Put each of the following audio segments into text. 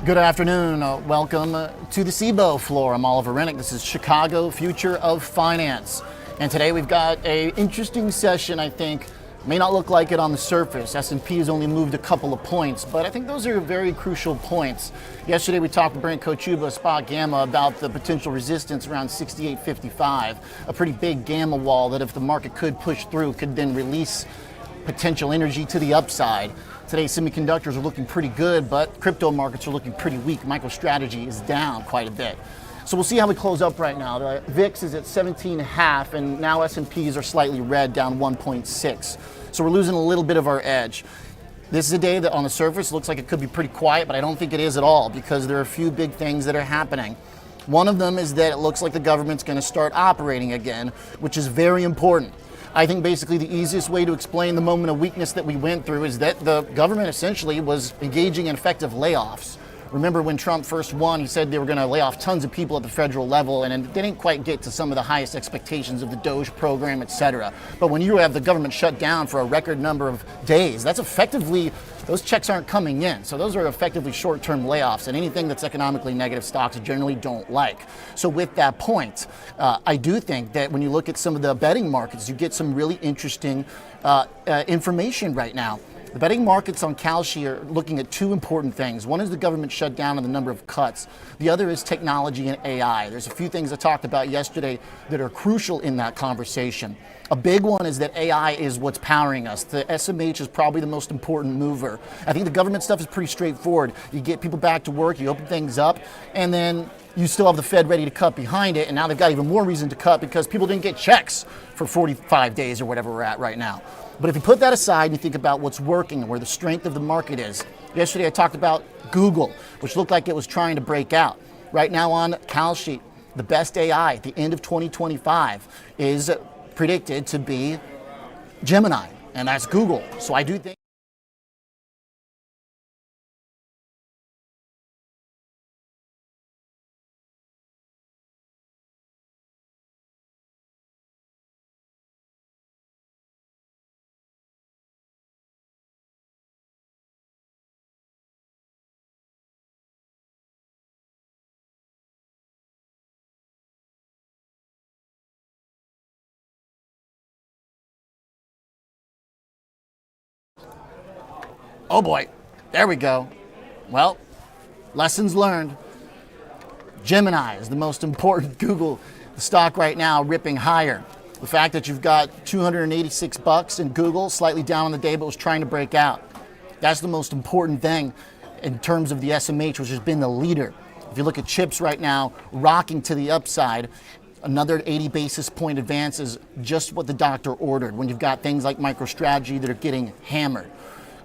Good afternoon. Welcome to the Cboe floor. I'm Oliver Renick. This is Chicago Future of Finance. And today we've got an interesting session, I think. May not look like it on the surface. S&P has only moved a couple of points, but I think those are very crucial points. Yesterday we talked with Brent Kochuba, Spot Gamma, about the potential resistance around 68.55, a pretty big gamma wall that if the market could push through, could then release potential energy to the upside. Today, semiconductors are looking pretty good, but crypto markets are looking pretty weak. MicroStrategy is down quite a bit. So we'll see how we close up right now. The VIX is at 17.5, and now S&Ps are slightly red, down 1.6. So we're losing a little bit of our edge. This is a day that on the surface looks like it could be pretty quiet, but I don't think it is at all because there are a few big things that are happening. One of them is that it looks like the government's going to start operating again, which is very important. I think basically the easiest way to explain the moment of weakness that we went through is that the government essentially was engaging in effective layoffs. Remember when Trump first won, he said they were going to lay off tons of people at the federal level, and they didn't quite get to some of the highest expectations of the Doge program, et cetera. But when you have the government shut down for a record number of days, that's effectively, those checks aren't coming in. So those are effectively short-term layoffs, and anything that's economically negative stocks generally don't like. So with that point, I do think that when you look at some of the betting markets, you get some really interesting information right now. The betting markets on Kalshi are looking at two important things. One is the government shutdown and the number of cuts. The other is technology and AI. There's a few things I talked about yesterday that are crucial in that conversation. A big one is that AI is what's powering us. The SMH is probably the most important mover. I think the government stuff is pretty straightforward. You get people back to work, you open things up, and then you still have the Fed ready to cut behind it, and now they've got even more reason to cut because people didn't get checks for 45 days or whatever we're at right now. But if you put that aside and you think about what's working and where the strength of the market is, yesterday I talked about Google, which looked like it was trying to break out. Right now on Kalshi, the best AI at the end of 2025 is predicted to be Gemini, and that's Google. So I do think oh boy, there we go. Well, lessons learned. Gemini is the most important Google stock right now, ripping higher. The fact that you've got $286 in Google, slightly down on the day, but was trying to break out. That's the most important thing in terms of the SMH, which has been the leader. If you look at chips right now, rocking to the upside, another 80 basis point advance is just what the doctor ordered when you've got things like MicroStrategy that are getting hammered.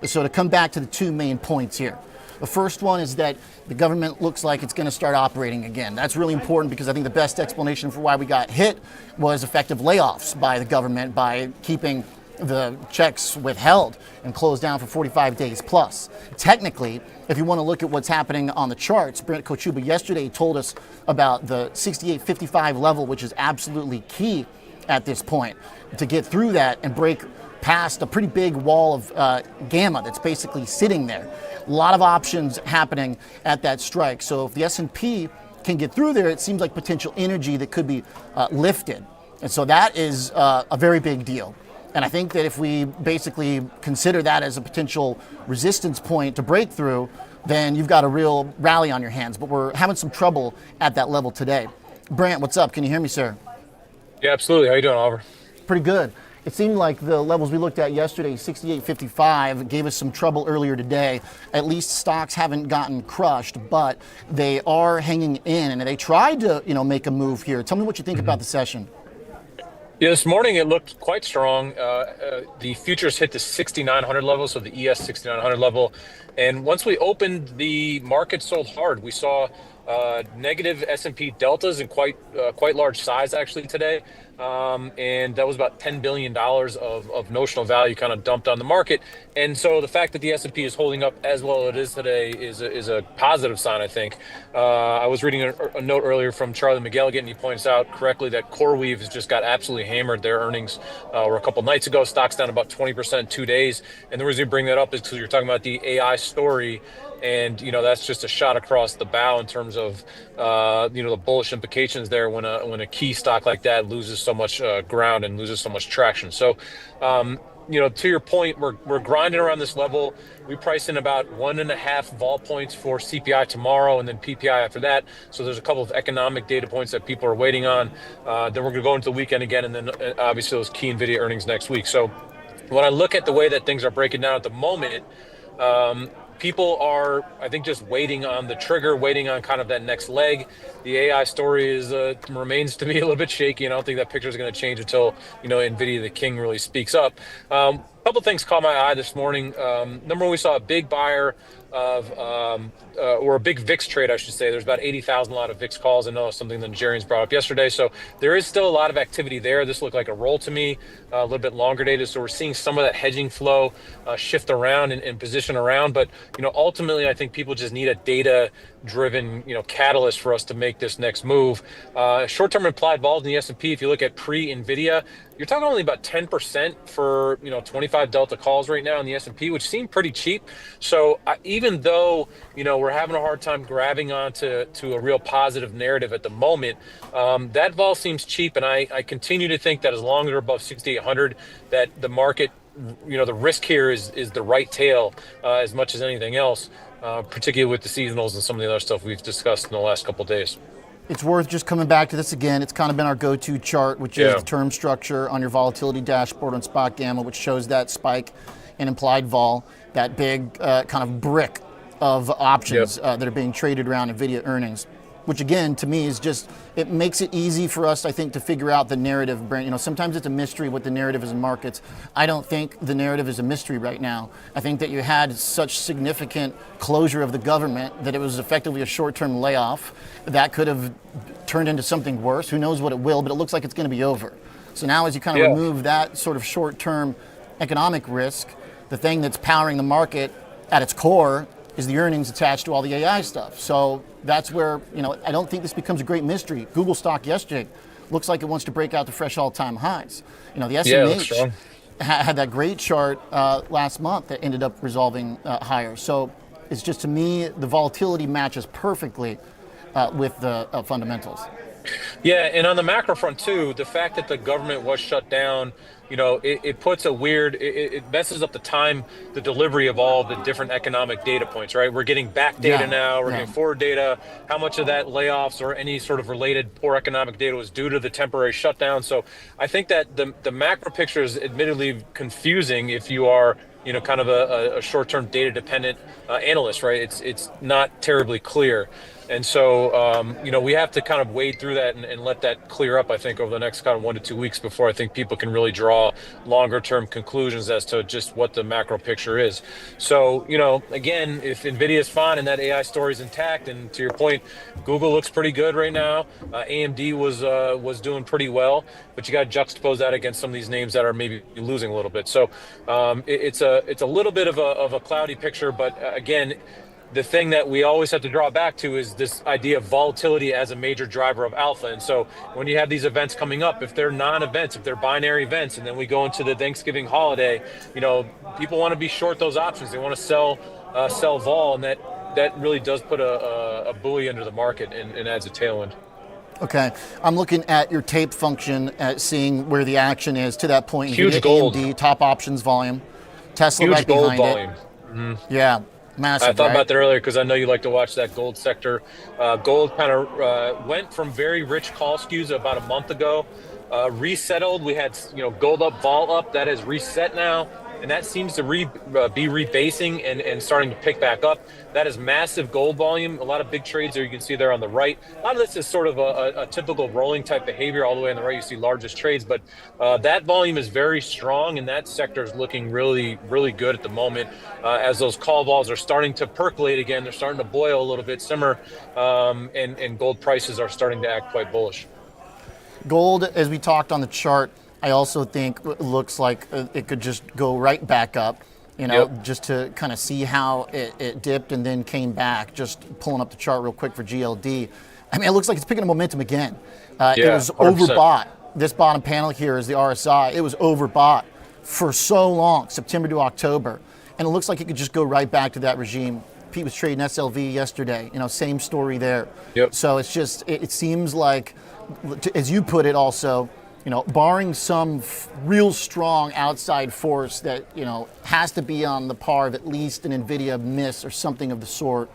So to come back to the two main points here. The first one is that the government looks like it's going to start operating again. That's really important because I think the best explanation for why we got hit was effective layoffs by the government by keeping the checks withheld and closed down for 45 days plus. Technically, if you want to look at what's happening on the charts, Brent Kochuba yesterday told us about the 68.55 level, which is absolutely key at this point to get through that and break past a pretty big wall of gamma that's basically sitting there. A lot of options happening at that strike. So if the S&P can get through there, it seems like potential energy that could be lifted. And so that is a very big deal. And I think that if we basically consider that as a potential resistance point to break through, then you've got a real rally on your hands. But we're having some trouble at that level today. Brant, what's up? Can you hear me, sir? Yeah, absolutely. How you doing, Oliver? Pretty good. It seemed like the levels we looked at yesterday, 68.55, gave us some trouble earlier today. At least stocks haven't gotten crushed, but they are hanging in, and they tried to, make a move here. Tell me what you think about the session. Yeah, this morning it looked quite strong. The futures hit the 6,900 level, so the ES 6,900 level. And once we opened, the market sold hard. We saw negative S&P deltas in quite large size actually today. And that was about $10 billion of notional value kind of dumped on the market. And so the fact that the S&P is holding up as well as it is today is a positive sign, I think. I was reading a note earlier from Charlie McGilligan, and he points out correctly that CoreWeave has just got absolutely hammered. Their earnings were a couple nights ago. Stock's down about 20% in 2 days. And the reason we bring that up is because you're talking about the AI story And that's just a shot across the bow in terms of the bullish implications there when a key stock like that loses so much ground and loses so much traction. So to your point, we're grinding around this level. We price in about 1.5 vol points for CPI tomorrow and then PPI after that. So there's a couple of economic data points that people are waiting on. Then we're going to go into the weekend again, and then obviously those key NVIDIA earnings next week. So when I look at the way that things are breaking down at the moment, people are, I think, just waiting on the trigger, waiting on kind of that next leg. The AI story remains to be a little bit shaky, and I don't think that picture is going to change until NVIDIA, the king, really speaks up. A couple things caught my eye this morning. Number one, we saw a big buyer or a big VIX trade, I should say. There's about 80,000 lot of VIX calls. I know it's something the Najarians brought up yesterday. So there is still a lot of activity there. This looked like a roll to me, a little bit longer dated. So we're seeing some of that hedging flow shift around and position around. But ultimately, I think people just need a data-driven catalyst for us to make this next move. Short-term implied vols in the S&P, if you look at pre-NVIDIA, you're talking only about 10% for 25 delta calls right now in the S&P, which seem pretty cheap. So even though we're having a hard time grabbing onto a real positive narrative at the moment, that vol seems cheap, and I continue to think that as long as we're above 6,800, that the market, the risk here is the right tail as much as anything else, particularly with the seasonals and some of the other stuff we've discussed in the last couple of days. It's worth just coming back to this again. It's kind of been our go-to chart, which is the term structure on your volatility dashboard on Spot Gamma, which shows that spike in implied vol, that big kind of brick of options that are being traded around NVIDIA earnings, which again, to me, is just, it makes it easy for us, I think, to figure out the narrative. Sometimes it's a mystery what the narrative is in markets. I don't think the narrative is a mystery right now. I think that you had such significant closure of the government that it was effectively a short-term layoff that could have turned into something worse. Who knows what it will, but it looks like it's going to be over. So now as you kind of remove that sort of short-term economic risk, the thing that's powering the market at its core is the earnings attached to all the AI stuff. So that's where, I don't think this becomes a great mystery. Google stock yesterday looks like it wants to break out to fresh all-time highs. The SMH had that great chart last month that ended up resolving higher. So it's just, to me, the volatility matches perfectly with the fundamentals. Yeah, and on the macro front too, the fact that the government was shut down, it puts it messes up the delivery of all the different economic data points, right? We're getting back data now, we're getting forward data. How much of that layoffs or any sort of related poor economic data was due to the temporary shutdown? So I think that the macro picture is admittedly confusing if you are kind of a short-term data-dependent analyst, right? It's not terribly clear. And so, we have to kind of wade through that and let that clear up, I think, over the next kind of 1 to 2 weeks before I think people can really draw longer-term conclusions as to just what the macro picture is. So, again, if NVIDIA is fine and that AI story is intact, and to your point, Google looks pretty good right now. AMD was doing pretty well, but you got to juxtapose that against some of these names that are maybe losing a little bit. So it's a little bit of a cloudy picture, but again, the thing that we always have to draw back to is this idea of volatility as a major driver of alpha. And so when you have these events coming up, if they're non-events, if they're binary events, and then we go into the Thanksgiving holiday, people want to be short those options. They want to sell vol, and that really does put a buoy under the market and adds a tailwind. Okay, I'm looking at your tape function, at seeing where the action is to that point. Huge gold. AMD, top options volume. Tesla huge right gold behind volume. it. Mm-hmm. Yeah, massive. I thought about that earlier because I know you like to watch that gold sector. Gold kind of went from very rich call skews about a month ago, resettled. We had gold up, vol up. That has reset now, and that seems to be rebasing and starting to pick back up. That is massive gold volume. A lot of big trades there you can see there on the right. A lot of this is sort of a typical rolling type behavior. All the way on the right you see largest trades, but that volume is very strong, and that sector is looking really, really good at the moment as those call vols are starting to percolate again. They're starting to boil a little bit, simmer, and gold prices are starting to act quite bullish. Gold, as we talked on the chart, I also think looks like it could just go right back up, just to kind of see how it dipped and then came back. Just pulling up the chart real quick for GLD. I mean, it looks like it's picking up momentum again. It was 100%. Overbought. This bottom panel here is the RSI. It was overbought for so long, September to October. And it looks like it could just go right back to that regime Pete was trading SLV yesterday. Same story there. Yep. So it's just, it seems like, as you put it also, barring some real strong outside force that, has to be on the par of at least an NVIDIA miss or something of the sort,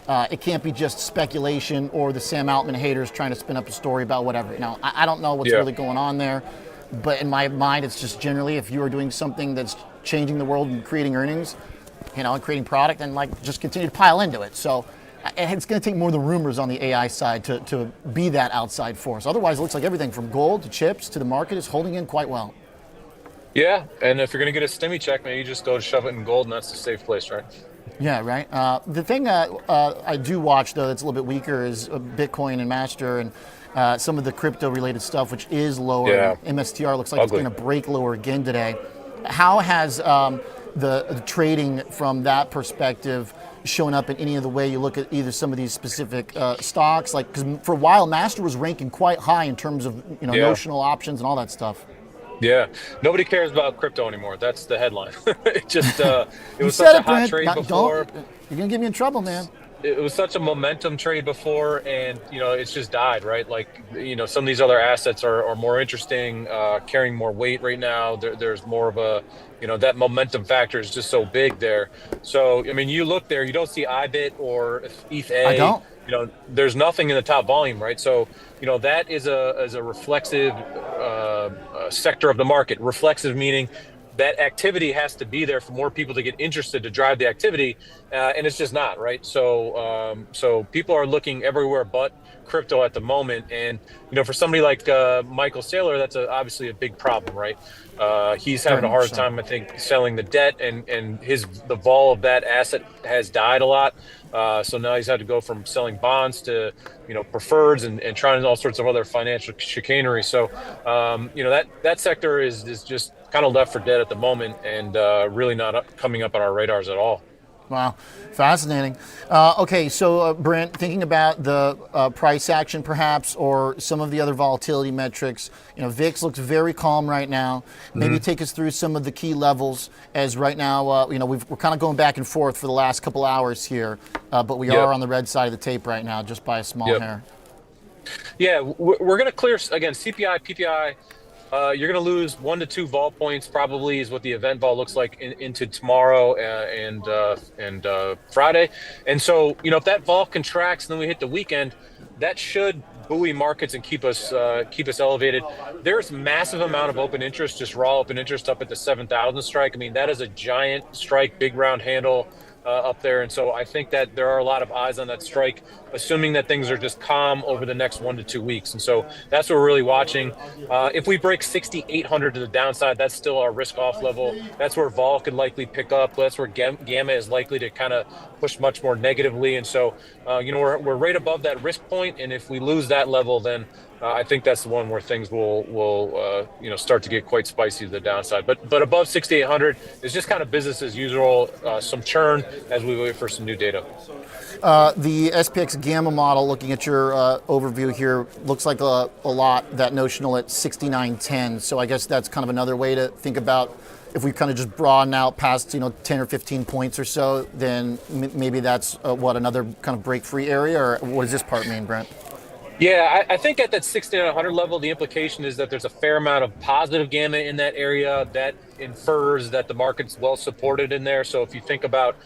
it can't be just speculation or the Sam Altman haters trying to spin up a story about whatever. Now, I don't know what's really going on there, but in my mind, it's just generally if you are doing something that's changing the world and creating earnings, and creating product, and just continue to pile into it. So it's going to take more than rumors on the AI side to be that outside force. Otherwise, it looks like everything from gold to chips to the market is holding in quite well. Yeah, and if you're going to get a stimmy check, maybe you just go to shove it in gold, and that's the safe place, right? Yeah, right. The thing I do watch, though, that's a little bit weaker is Bitcoin and Master and some of the crypto-related stuff, which is lower. Yeah. MSTR looks like Ugly. It's going to break lower again today. How has the trading from that perspective shown up in any of the way you look at either some of these specific stocks? Because for a while, Master was ranking quite high in terms of notional options and all that stuff. Yeah, nobody cares about crypto anymore. That's the headline. It just it was such a hot trade before. You're gonna get me in trouble, man. It was such a momentum trade before, and it's just died, right? Some of these other assets are more interesting, carrying more weight right now. There's more of a that momentum factor is just so big there. So you look there, you don't see IBIT or ETH. I don't. There's nothing in the top volume, right? So that is a reflexive sector of the market. Reflexive meaning that activity has to be there for more people to get interested to drive the activity, and it's just not, right? So people are looking everywhere but crypto at the moment, and for somebody like Michael Saylor, that's obviously a big problem, right? He's having a hard time, I think, selling the debt, and the vol of that asset has died a lot. So now he's had to go from selling bonds to preferreds and trying all sorts of other financial chicanery. So that sector is just kind of left for dead at the moment, and really not coming up on our radars at all. Wow, fascinating. Okay, so Brent, thinking about the price action perhaps, or some of the other volatility metrics, VIX looks very calm right now. Maybe take us through some of the key levels, as right now, we're kind of going back and forth for the last couple hours here, but we are on the red side of the tape right now, just by a small hair. Yeah, we're going to clear, again, CPI, PPI. You're going to lose 1 to 2 vol points, probably, is what the event vol looks like into tomorrow and Friday. And so, if that vol contracts and then we hit the weekend, that should buoy markets and keep us elevated. There's massive amount of open interest, just raw open interest up at the 7,000 strike. That is a giant strike, big round handle up there. And so I think that there are a lot of eyes on that strike, assuming that things are just calm over the next 1 to 2 weeks. And so that's what we're really watching. If we break 6,800 to the downside, that's still our risk off level. That's where vol could likely pick up. That's where gamma is likely to kind of push much more negatively. And so, we're right above that risk point. And if we lose that level, then I think that's the one where things will start to get quite spicy to the downside. But above 6,800 is just kind of business as usual, some churn as we wait for some new data. The SPX gamma model, looking at your overview here, looks like a lot, that notional at 69.10. So I guess that's kind of another way to think about, if we kind of just broaden out past 10 or 15 points or so, then maybe that's another kind of break free area, or what does this part mean, Brent? Yeah, I think at that 6,900 level, the implication is that there's a fair amount of positive gamma in that area. That infers that the market's well supported in there. So if you think about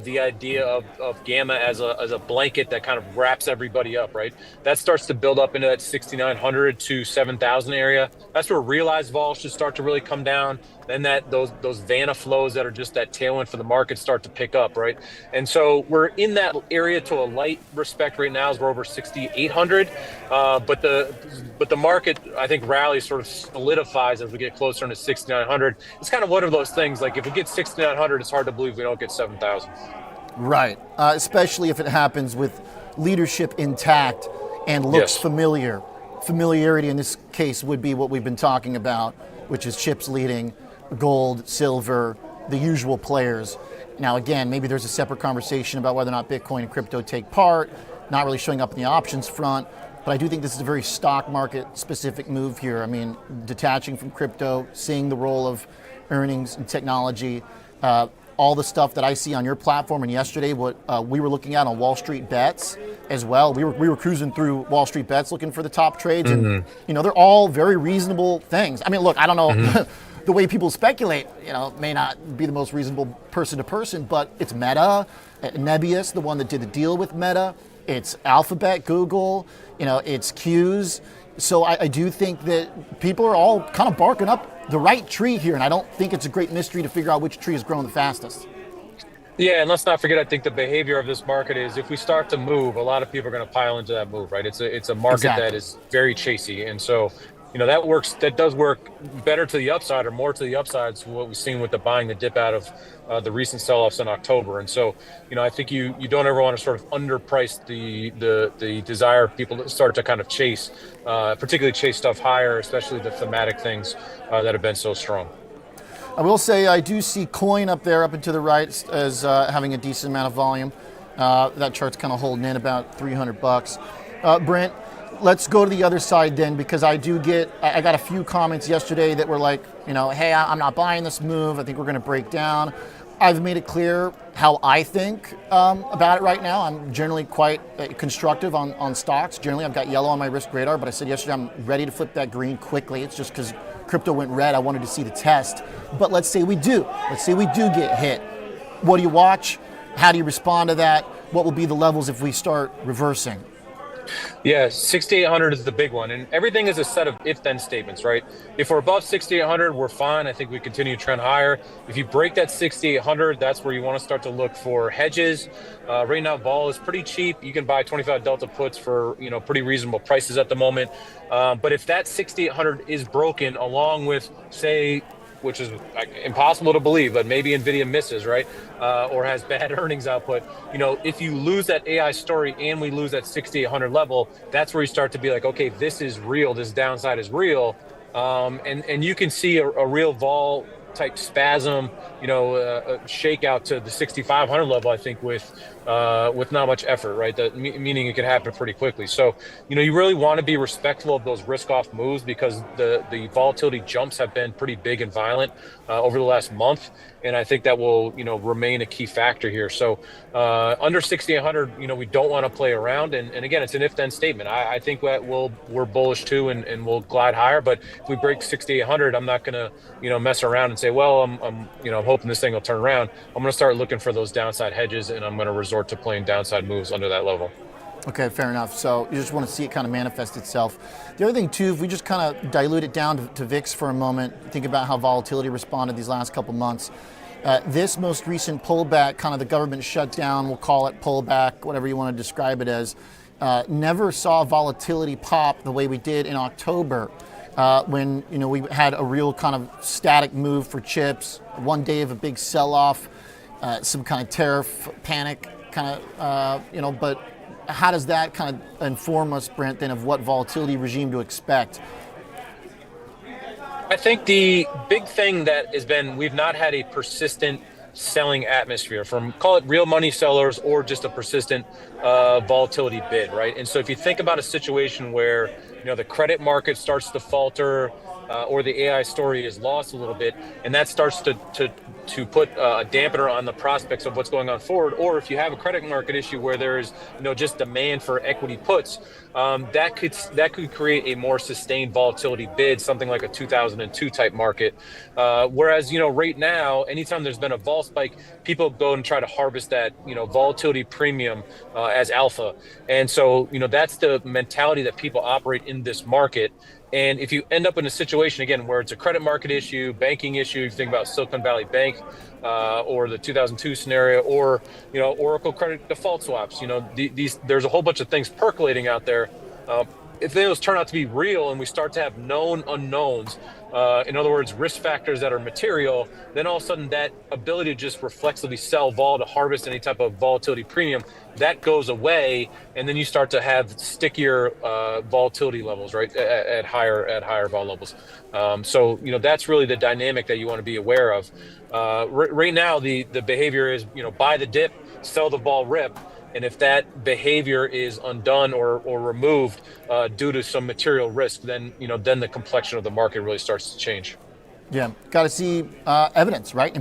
the idea of gamma as a blanket that kind of wraps everybody up, right? That starts to build up into that 6,900 to 7,000 area. That's where realized vol should start to really come down. Then those Vanna flows that are just that tailwind for the market start to pick up, right? And so we're in that area to a light respect right now, as we're over 6,800. But the market, I think, rallies sort of solidifies as we get closer into 6,900. It's kind of one of those things, like if we get 6,900, it's hard to believe we don't get 7,000. Right, especially if it happens with leadership intact and looks familiar. Familiarity in this case would be what we've been talking about, which is chips leading, gold, silver, the usual players. Now, again, maybe there's a separate conversation about whether or not Bitcoin and crypto take part, not really showing up in the options front, but I do think this is a very stock market specific move here. Detaching from crypto, seeing the role of earnings and technology, all the stuff that I see on your platform, and yesterday what we were looking at on Wall Street Bets as well. We were cruising through Wall Street Bets looking for the top trades, and they're all very reasonable things. I mean, look, I don't know the way people speculate, may not be the most reasonable person to person, but it's Meta, Nebius, the one that did the deal with Meta. It's Alphabet, Google, it's Q's. So I do think that people are all kind of barking up the right tree here, and I don't think it's a great mystery to figure out which tree is growing the fastest. Yeah, and let's not forget, I think the behavior of this market is if we start to move, a lot of people are going to pile into that move, right? It's a market that is very chasey. And so, that does work better to the upside or more to the upside to what we've seen with the buying the dip out of the recent sell-offs in October. And so, I think you don't ever want to sort of underprice the desire of people to start to kind of chase, particularly chase stuff higher, especially the thematic things that have been so strong. I will say I do see coin up there, up and to the right, as having a decent amount of volume. That chart's kind of holding in about $300. Brent, let's go to the other side then, because I got a few comments yesterday that were like, hey, I'm not buying this move. I think we're going to break down. I've made it clear how I think about it right now. I'm generally quite constructive on stocks. Generally, I've got yellow on my risk radar, but I said yesterday I'm ready to flip that green quickly. It's just because crypto went red. I wanted to see the test. But let's say we do. Let's say we do get hit. What do you watch? How do you respond to that? What will be the levels if we start reversing? Yeah, 6,800 is the big one. And everything is a set of if-then statements, right? If we're above 6,800, we're fine. I think we continue to trend higher. If you break that 6,800, that's where you want to start to look for hedges. Right now, vol is pretty cheap. You can buy 25 Delta puts for, pretty reasonable prices at the moment. But if that 6,800 is broken along with, say, which is impossible to believe, but maybe NVIDIA misses, right? Or has bad earnings output. If you lose that AI story and we lose that 6,800 level, that's where you start to be like, okay, this is real. This downside is real. And you can see a real vol type spasm, a shakeout to the 6,500 level, I think, with not much effort, right? Meaning it could happen pretty quickly. So, you really want to be respectful of those risk-off moves because the volatility jumps have been pretty big and violent over the last month, and I think that will, remain a key factor here. So, under 6,800, we don't want to play around, and again, it's an if-then statement. I think that we're bullish too, and we'll glide higher. But if we break 6,800, I'm not going to, mess around and say, well, I'm hoping this thing will turn around. I'm going to start looking for those downside hedges, and I'm going to resort to playing downside moves under that level. Okay, fair enough. So you just want to see it kind of manifest itself. The other thing too, if we just kind of dilute it down to VIX for a moment, think about how volatility responded these last couple months. This most recent pullback, kind of the government shutdown, we'll call it pullback, whatever you want to describe it as, never saw volatility pop the way we did in October. When we had a real kind of static move for chips, one day of a big sell-off, some kind of tariff panic, kind of, but how does that kind of inform us, Brent, then of what volatility regime to expect? I think the big thing that has been, we've not had a persistent selling atmosphere from, call it real money sellers or just a persistent volatility bid, right? And so if you think about a situation where, the credit market starts to falter or the AI story is lost a little bit, and that starts to put a dampener on the prospects of what's going on forward, or if you have a credit market issue where there's just demand for equity puts, that could create a more sustained volatility bid, something like a 2002 type market. Whereas right now, anytime there's been a vol spike, people go and try to harvest that volatility premium as alpha, and so that's the mentality that people operate in this market. And if you end up in a situation, again, where it's a credit market issue, banking issue, you think about Silicon Valley Bank or the 2002 scenario, or, Oracle credit default swaps, there's a whole bunch of things percolating out there. If those turn out to be real and we start to have known unknowns, in other words, risk factors that are material, then all of a sudden that ability to just reflexively sell vol to harvest any type of volatility premium, that goes away, and then you start to have stickier volatility levels, right, at higher vol levels. So that's really the dynamic that you want to be aware of. Right now, the behavior is buy the dip, sell the vol rip. And if that behavior is undone or removed due to some material risk, then then the complexion of the market really starts to change. Yeah, got to see evidence, right?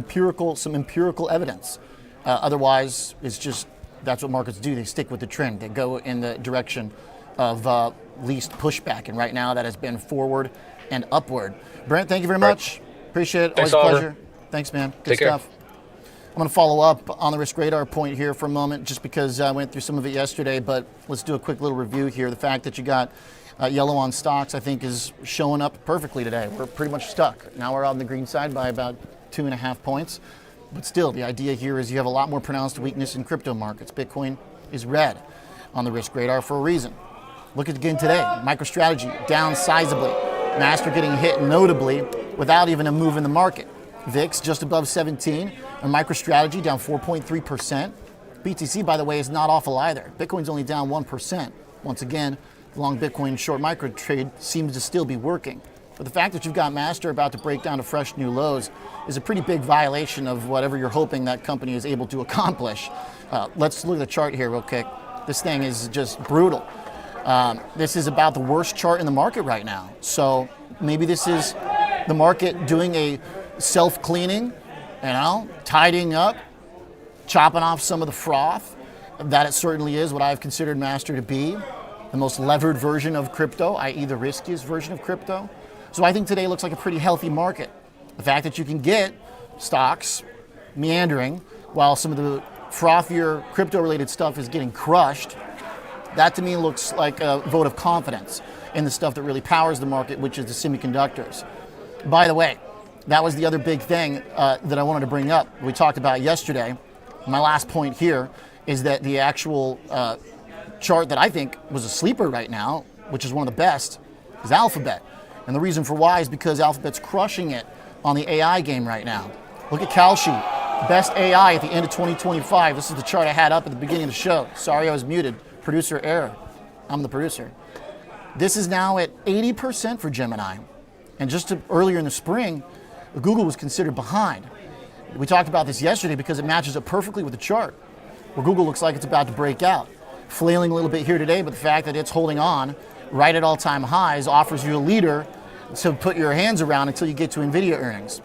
Some empirical evidence. Otherwise, it's just that's what markets do. They stick with the trend. They go in the direction of least pushback, and right now that has been forward and upward. Brent, thank you very much. Appreciate it. Thanks, Always a Oliver. pleasure. Thanks, man. Good Take care. stuff. I'm going to follow up on the risk radar point here for a moment, just because I went through some of it yesterday, but let's do a quick little review here. The fact that you got yellow on stocks, I think, is showing up perfectly today. We're pretty much stuck. Now we're on the green side by about 2.5 points. But still, the idea here is you have a lot more pronounced weakness in crypto markets. Bitcoin is red on the risk radar for a reason. Look at again today. MicroStrategy down sizably. Master getting hit notably without even a move in the market. VIX just above 17, and MicroStrategy down 4.3%. BTC, by the way, is not awful either. Bitcoin's only down 1%. Once again, the long Bitcoin short micro trade seems to still be working. But the fact that you've got Master about to break down to fresh new lows is a pretty big violation of whatever you're hoping that company is able to accomplish. Let's look at the chart here real quick. This thing is just brutal. This is about the worst chart in the market right now. So maybe this is the market doing a self-cleaning, tidying up, chopping off some of the froth. That it certainly is what I've considered Master to be, the most levered version of crypto, i.e. the riskiest version of crypto. So I think today looks like a pretty healthy market. The fact that you can get stocks meandering while some of the frothier crypto-related stuff is getting crushed, that to me looks like a vote of confidence in the stuff that really powers the market, which is the semiconductors. By the way, that was the other big thing that I wanted to bring up. We talked about yesterday. My last point here is that the actual chart that I think was a sleeper right now, which is one of the best, is Alphabet. And the reason for why is because Alphabet's crushing it on the AI game right now. Look at Kalshi, best AI at the end of 2025. This is the chart I had up at the beginning of the show. Sorry, I was muted. Producer error. I'm the producer. This is now at 80% for Gemini. And just earlier in the spring, Google was considered behind. We talked about this yesterday because it matches up perfectly with the chart, where Google looks like it's about to break out. Flailing a little bit here today, but the fact that it's holding on right at all-time highs offers you a leader to put your hands around until you get to NVIDIA earnings.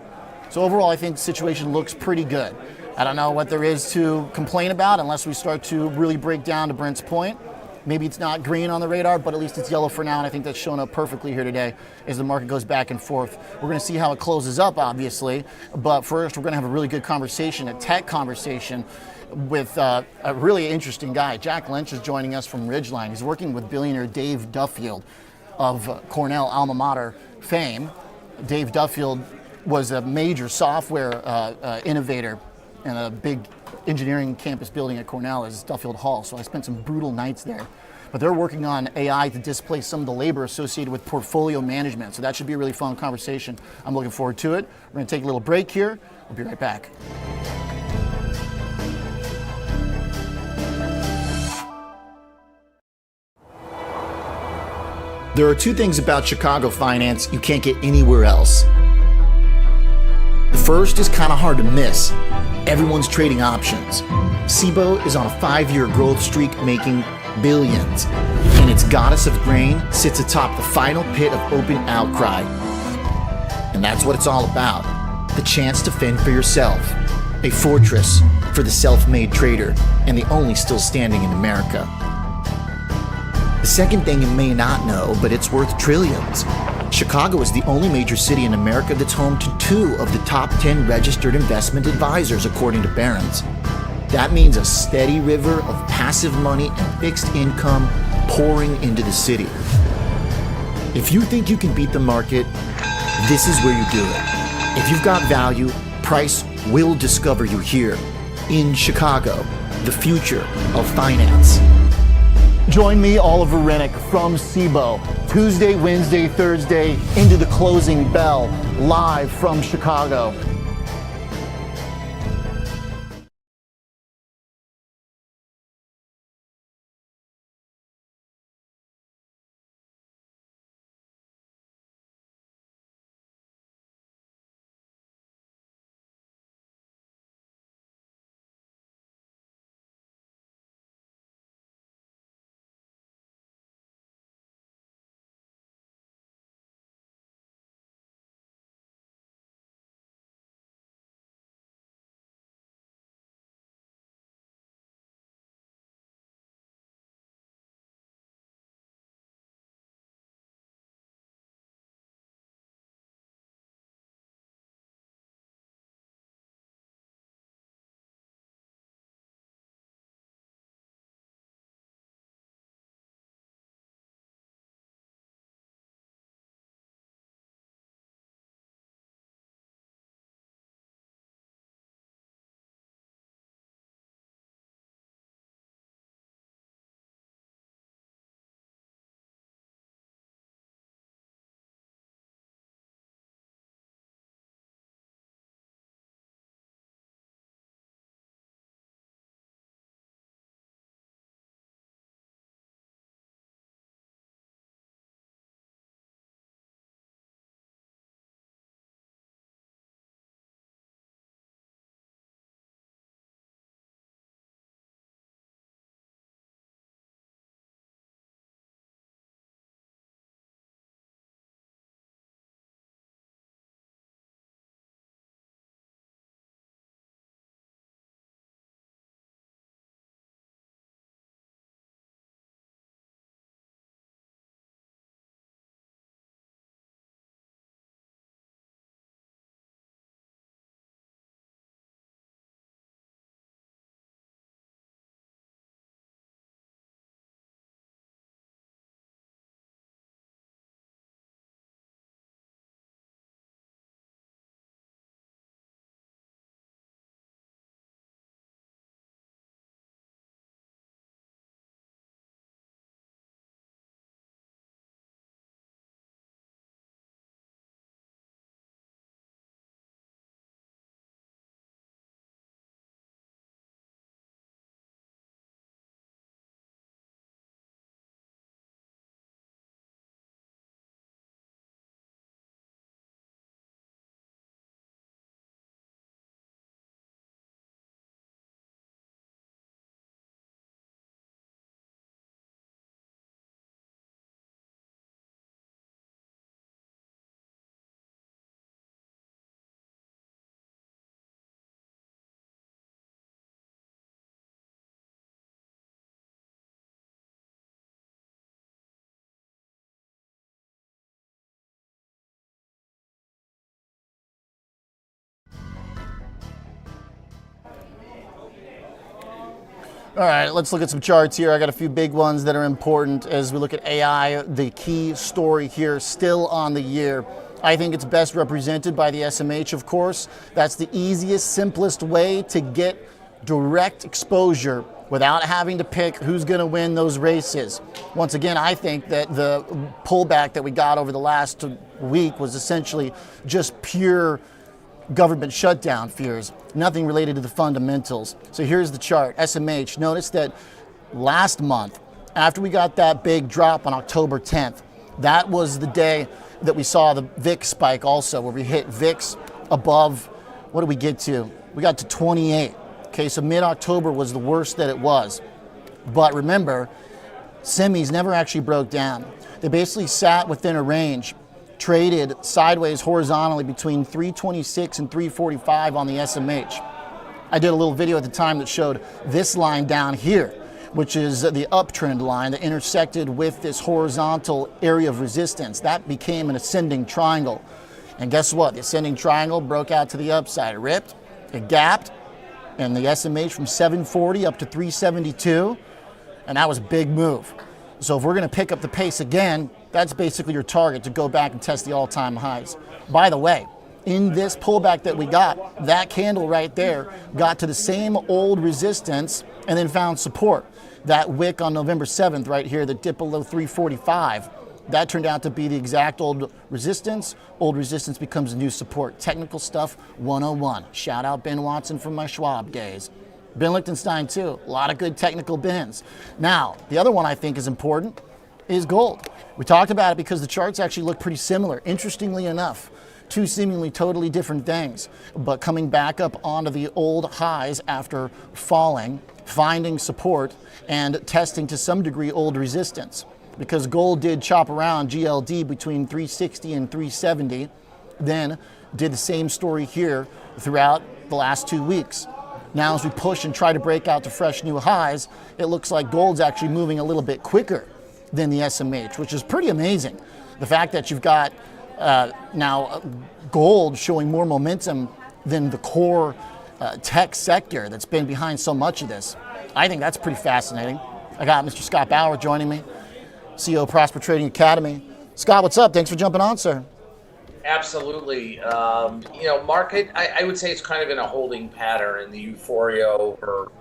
So overall, I think the situation looks pretty good. I don't know what there is to complain about unless we start to really break down to Brent's point. Maybe it's not green on the radar, but at least it's yellow for now, and I think that's shown up perfectly here today as the market goes back and forth. We're going to see how it closes up, obviously, but first we're going to have a really good conversation, a tech conversation, with a really interesting guy. Jack Lynch is joining us from Ridgeline. He's working with billionaire Dave Duffield of Cornell alma mater fame. Dave Duffield was a major software innovator and a big engineering campus building at Cornell is Duffield Hall. So I spent some brutal nights there. But they're working on AI to displace some of the labor associated with portfolio management. So that should be a really fun conversation. I'm looking forward to it. We're going to take a little break here. We'll be right back. There are two things about Chicago finance you can't get anywhere else. The first is kind of hard to miss. Everyone's trading options. Cboe is on a 5-year growth streak making billions, and its goddess of grain sits atop the final pit of open outcry. And that's what it's all about. The chance to fend for yourself. A fortress for the self-made trader, and the only still standing in America. The second thing you may not know, but it's worth trillions. Chicago is the only major city in America that's home to 2 of the top 10 registered investment advisors, according to Barron's. That means a steady river of passive money and fixed income pouring into the city. If you think you can beat the market, this is where you do it. If you've got value, price will discover you here in Chicago, the future of finance. Join me, Oliver Renick from Cboe, Tuesday, Wednesday, Thursday, into the closing bell, live from Chicago. All right, let's look at some charts here. I got a few big ones that are important as we look at AI. The key story here still on the year. I think it's best represented by the SMH, of course. That's the easiest, simplest way to get direct exposure without having to pick who's going to win those races. Once again, I think that the pullback that we got over the last week was essentially just pure government shutdown fears, nothing related to the fundamentals. So here's the chart, SMH. Notice that last month, after we got that big drop on October 10th, that was the day that we saw the VIX spike also, where we hit VIX above, what did we get to? We got to 28. Okay, so mid-October was the worst that it was. But remember, semis never actually broke down. They basically sat within a range, traded sideways horizontally between 326 and 345 on the SMH. I did a little video at the time that showed this line down here, which is the uptrend line that intersected with this horizontal area of resistance. That became an ascending triangle. And guess what? The ascending triangle broke out to the upside. It ripped, it gapped, and the SMH from 740 up to 372, and that was a big move. So if we're going to pick up the pace again, that's basically your target, to go back and test the all-time highs. By the way, in this pullback that we got, that candle right there got to the same old resistance and then found support. That wick on November 7th right here that dipped below 345, that turned out to be the exact old resistance. Old resistance becomes new support. Technical stuff 101. Shout out Ben Watson from my Schwab days. Ben Lichtenstein too, a lot of good technical bins. Now, the other one I think is important is gold. We talked about it because the charts actually look pretty similar, interestingly enough. Two seemingly totally different things, but coming back up onto the old highs after falling, finding support, and testing to some degree old resistance. Because gold did chop around GLD between 360 and 370, then did the same story here throughout the last 2 weeks. Now as we push and try to break out to fresh new highs, it looks like gold's actually moving a little bit quicker than the SMH, which is pretty amazing. The fact that you've got now gold showing more momentum than the core tech sector that's been behind so much of this. I think that's pretty fascinating. I got Mr. Scott Bauer joining me, CEO of Prosper Trading Academy. Scott, what's up? Thanks for jumping on, sir. Absolutely. Market, I would say it's kind of in a holding pattern, in the euphoria over,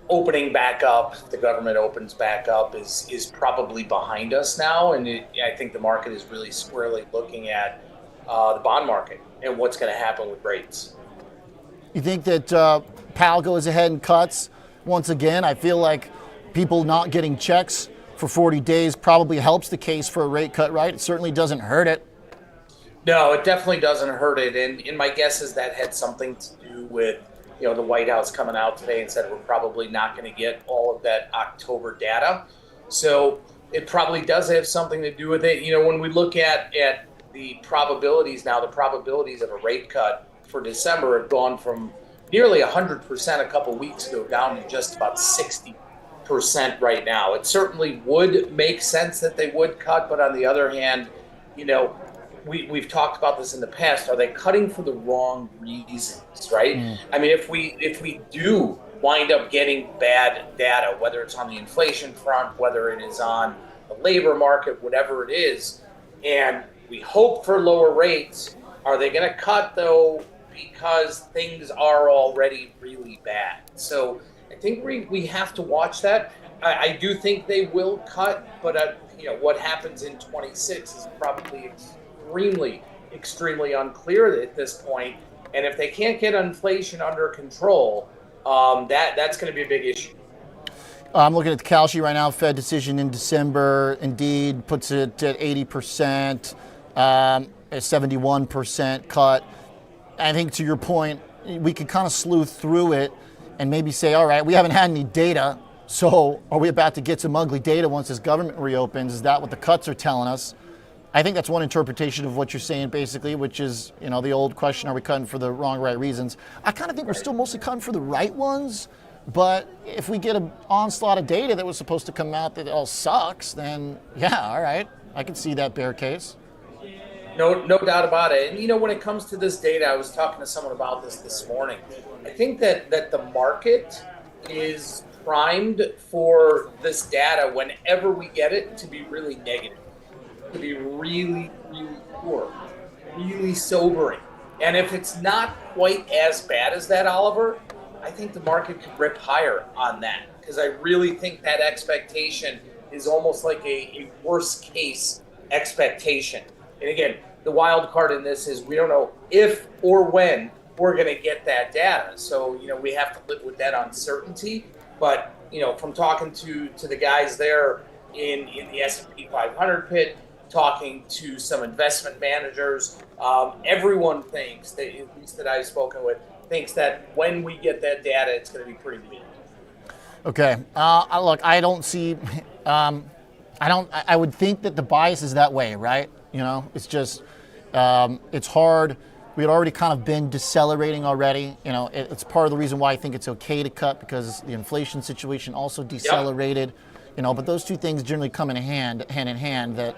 opening back up, the government opens back up is probably behind us now. And I think the market is really squarely looking at the bond market and what's going to happen with rates. You think that Powell goes ahead and cuts once again? I feel like people not getting checks for 40 days probably helps the case for a rate cut, right? It certainly doesn't hurt it. No, it definitely doesn't hurt it. And my guess is that had something to do with, the White House coming out today and said we're probably not going to get all of that October data. So it probably does have something to do with it. When we look at the probabilities now, the probabilities of a rate cut for December have gone from nearly 100% a couple weeks ago down to just about 60% right now. It certainly would make sense that they would cut, but on the other hand, we've talked about this in the past. Are they cutting for the wrong reasons, right? I mean, if we do wind up getting bad data, whether it's on the inflation front, whether it is on the labor market, whatever it is, and we hope for lower rates, are they going to cut, though, because things are already really bad? So I think we have to watch that. I do think they will cut, but what happens in 26 is probably extremely unclear at this point. And if they can't get inflation under control, that's going to be a big issue. I'm looking at the Kalshi right now. Fed decision in December, indeed, puts it at 80%, a 71% cut. I think to your point, we could kind of sleuth through it and maybe say, all right, we haven't had any data, so are we about to get some ugly data once this government reopens? Is that what the cuts are telling us? I think that's one interpretation of what you're saying, basically, which is, the old question, are we cutting for the wrong, right reasons? I kind of think we're still mostly cutting for the right ones, but if we get an onslaught of data that was supposed to come out that all sucks, then yeah, all right, I can see that bear case. No doubt about it. And, when it comes to this data, I was talking to someone about this morning. I think that the market is primed for this data whenever we get it to be really negative, to be really, really poor, really sobering. And if it's not quite as bad as that, Oliver, I think the market could rip higher on that, because I really think that expectation is almost like a worst case expectation. And again, the wild card in this is we don't know if or when we're going to get that data. So, we have to live with that uncertainty. But, from talking to the guys there in the S&P 500 pit, talking to some investment managers, everyone thinks, that, at least that I've spoken with, thinks that when we get that data, it's going to be pretty big. Okay. Look, I don't see. I would think that the bias is that way, right? It's just, it's hard. We had already kind of been decelerating already. It's part of the reason why I think it's okay to cut, because the inflation situation also decelerated. Yep. But those two things generally come in hand in hand. That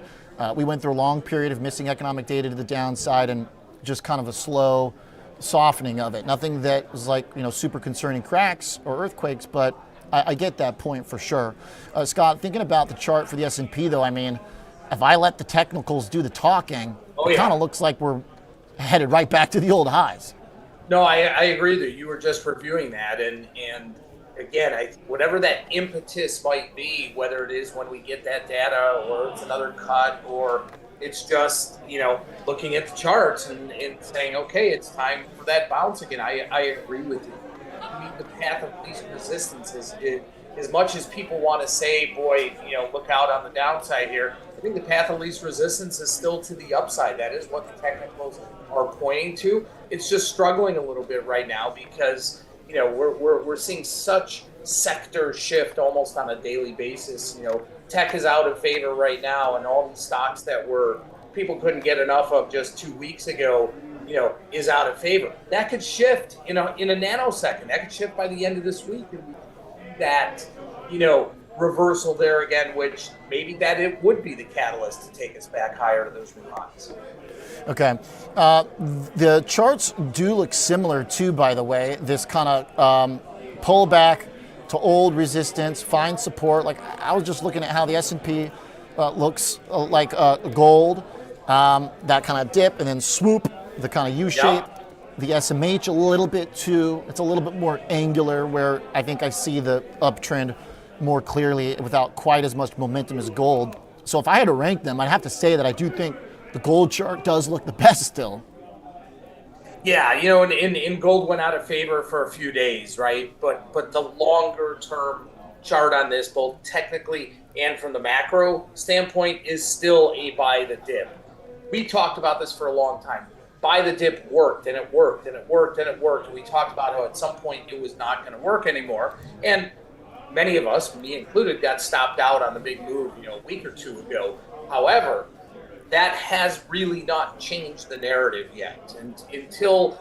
we went through a long period of missing economic data to the downside, and just kind of a slow softening of it. Nothing that was like super concerning cracks or earthquakes, but I get that point for sure. Scott, thinking about the chart for the S&P though, I mean, if I let the technicals do the talking, it kind of looks like we're headed right back to the old highs. No, I agree that you were just reviewing that, and again, whatever that impetus might be, whether it is when we get that data, or it's another cut, or it's just looking at the charts and saying, okay, it's time for that bounce again. I agree with you. I mean, the path of least resistance is as much as people want to say, boy, look out on the downside here. I think the path of least resistance is still to the upside. That is what the technicals are pointing to. It's just struggling a little bit right now because we're seeing such sector shift almost on a daily basis. Tech is out of favor right now, and all the stocks that people couldn't get enough of just 2 weeks ago, is out of favor. That could shift in a nanosecond. That could shift by the end of this week, and that reversal there again, which maybe that it would be the catalyst to take us back higher to those new highs. Okay. The charts do look similar too, by the way. This kind of pullback to old resistance, find support. Like I was just looking at how the S&P looks like gold, that kind of dip and then swoop, the kind of U-shape. Yeah. The SMH a little bit too. It's a little bit more angular, where I think I see the uptrend more clearly without quite as much momentum as gold. So if I had to rank them, I'd have to say that I do think the gold chart does look the best still. Yeah, and gold went out of favor for a few days, right? But the longer term chart on this, both technically and from the macro standpoint, is still a buy the dip. We talked about this for a long time. Buy the dip worked, and it worked, and it worked, and it worked. We talked about how at some point it was not going to work anymore. And many of us, me included, got stopped out on the big move, a week or two ago. However, that has really not changed the narrative yet. And until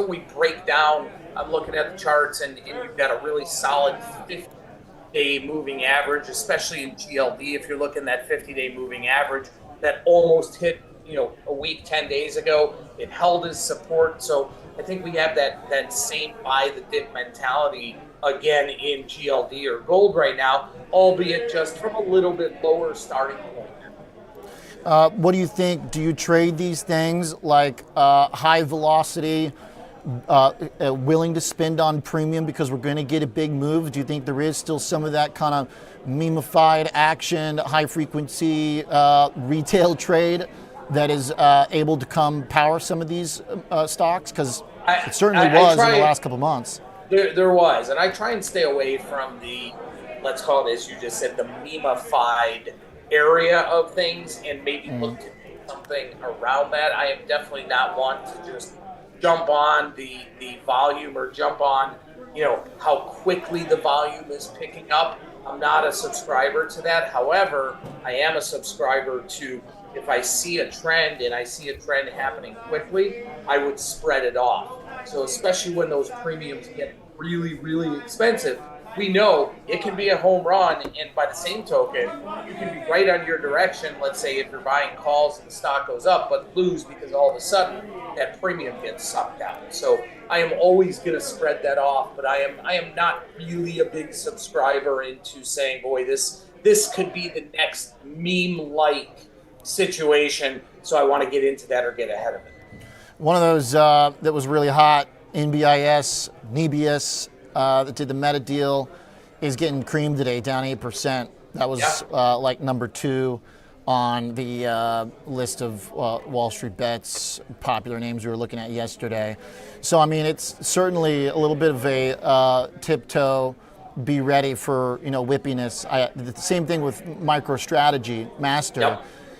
we break down, I'm looking at the charts, and you've got a really solid 50-day moving average, especially in GLD. If you're looking at that 50-day moving average, that almost hit a week, 10 days ago, it held as support. So I think we have that same buy the dip mentality again in GLD or gold right now, albeit just from a little bit lower starting point. What do you think? Do you trade these things like high velocity, willing to spend on premium because we're going to get a big move? Do you think there is still some of that kind of meme-ified action, high frequency retail trade that is able to come power some of these stocks? Because it certainly was in the last couple of months. There was, and I try and stay away from the, let's call it, as you just said, the meme-ified area of things, and maybe look to do something around that. I am definitely not one to just jump on the volume or jump on, how quickly the volume is picking up. I'm not a subscriber to that. However, I am a subscriber to, if I see a trend and I see a trend happening quickly, I would spread it off. So especially when those premiums get really, really expensive, we know it can be a home run, and by the same token, you can be right on your direction, let's say if you're buying calls and the stock goes up, but lose because all of a sudden that premium gets sucked out. So I am always going to spread that off, but I am not really a big subscriber into saying, boy, this could be the next meme-like situation, so I want to get into that or get ahead of it. One of those that was really hot, NBIS, Nebius, that did the Meta deal, is getting creamed today, down 8%. That was like number 2 on the list of Wall Street bets, popular names we were looking at yesterday. So, I mean, it's certainly a little bit of a tiptoe, be ready for, whippiness. The same thing with MicroStrategy, Master,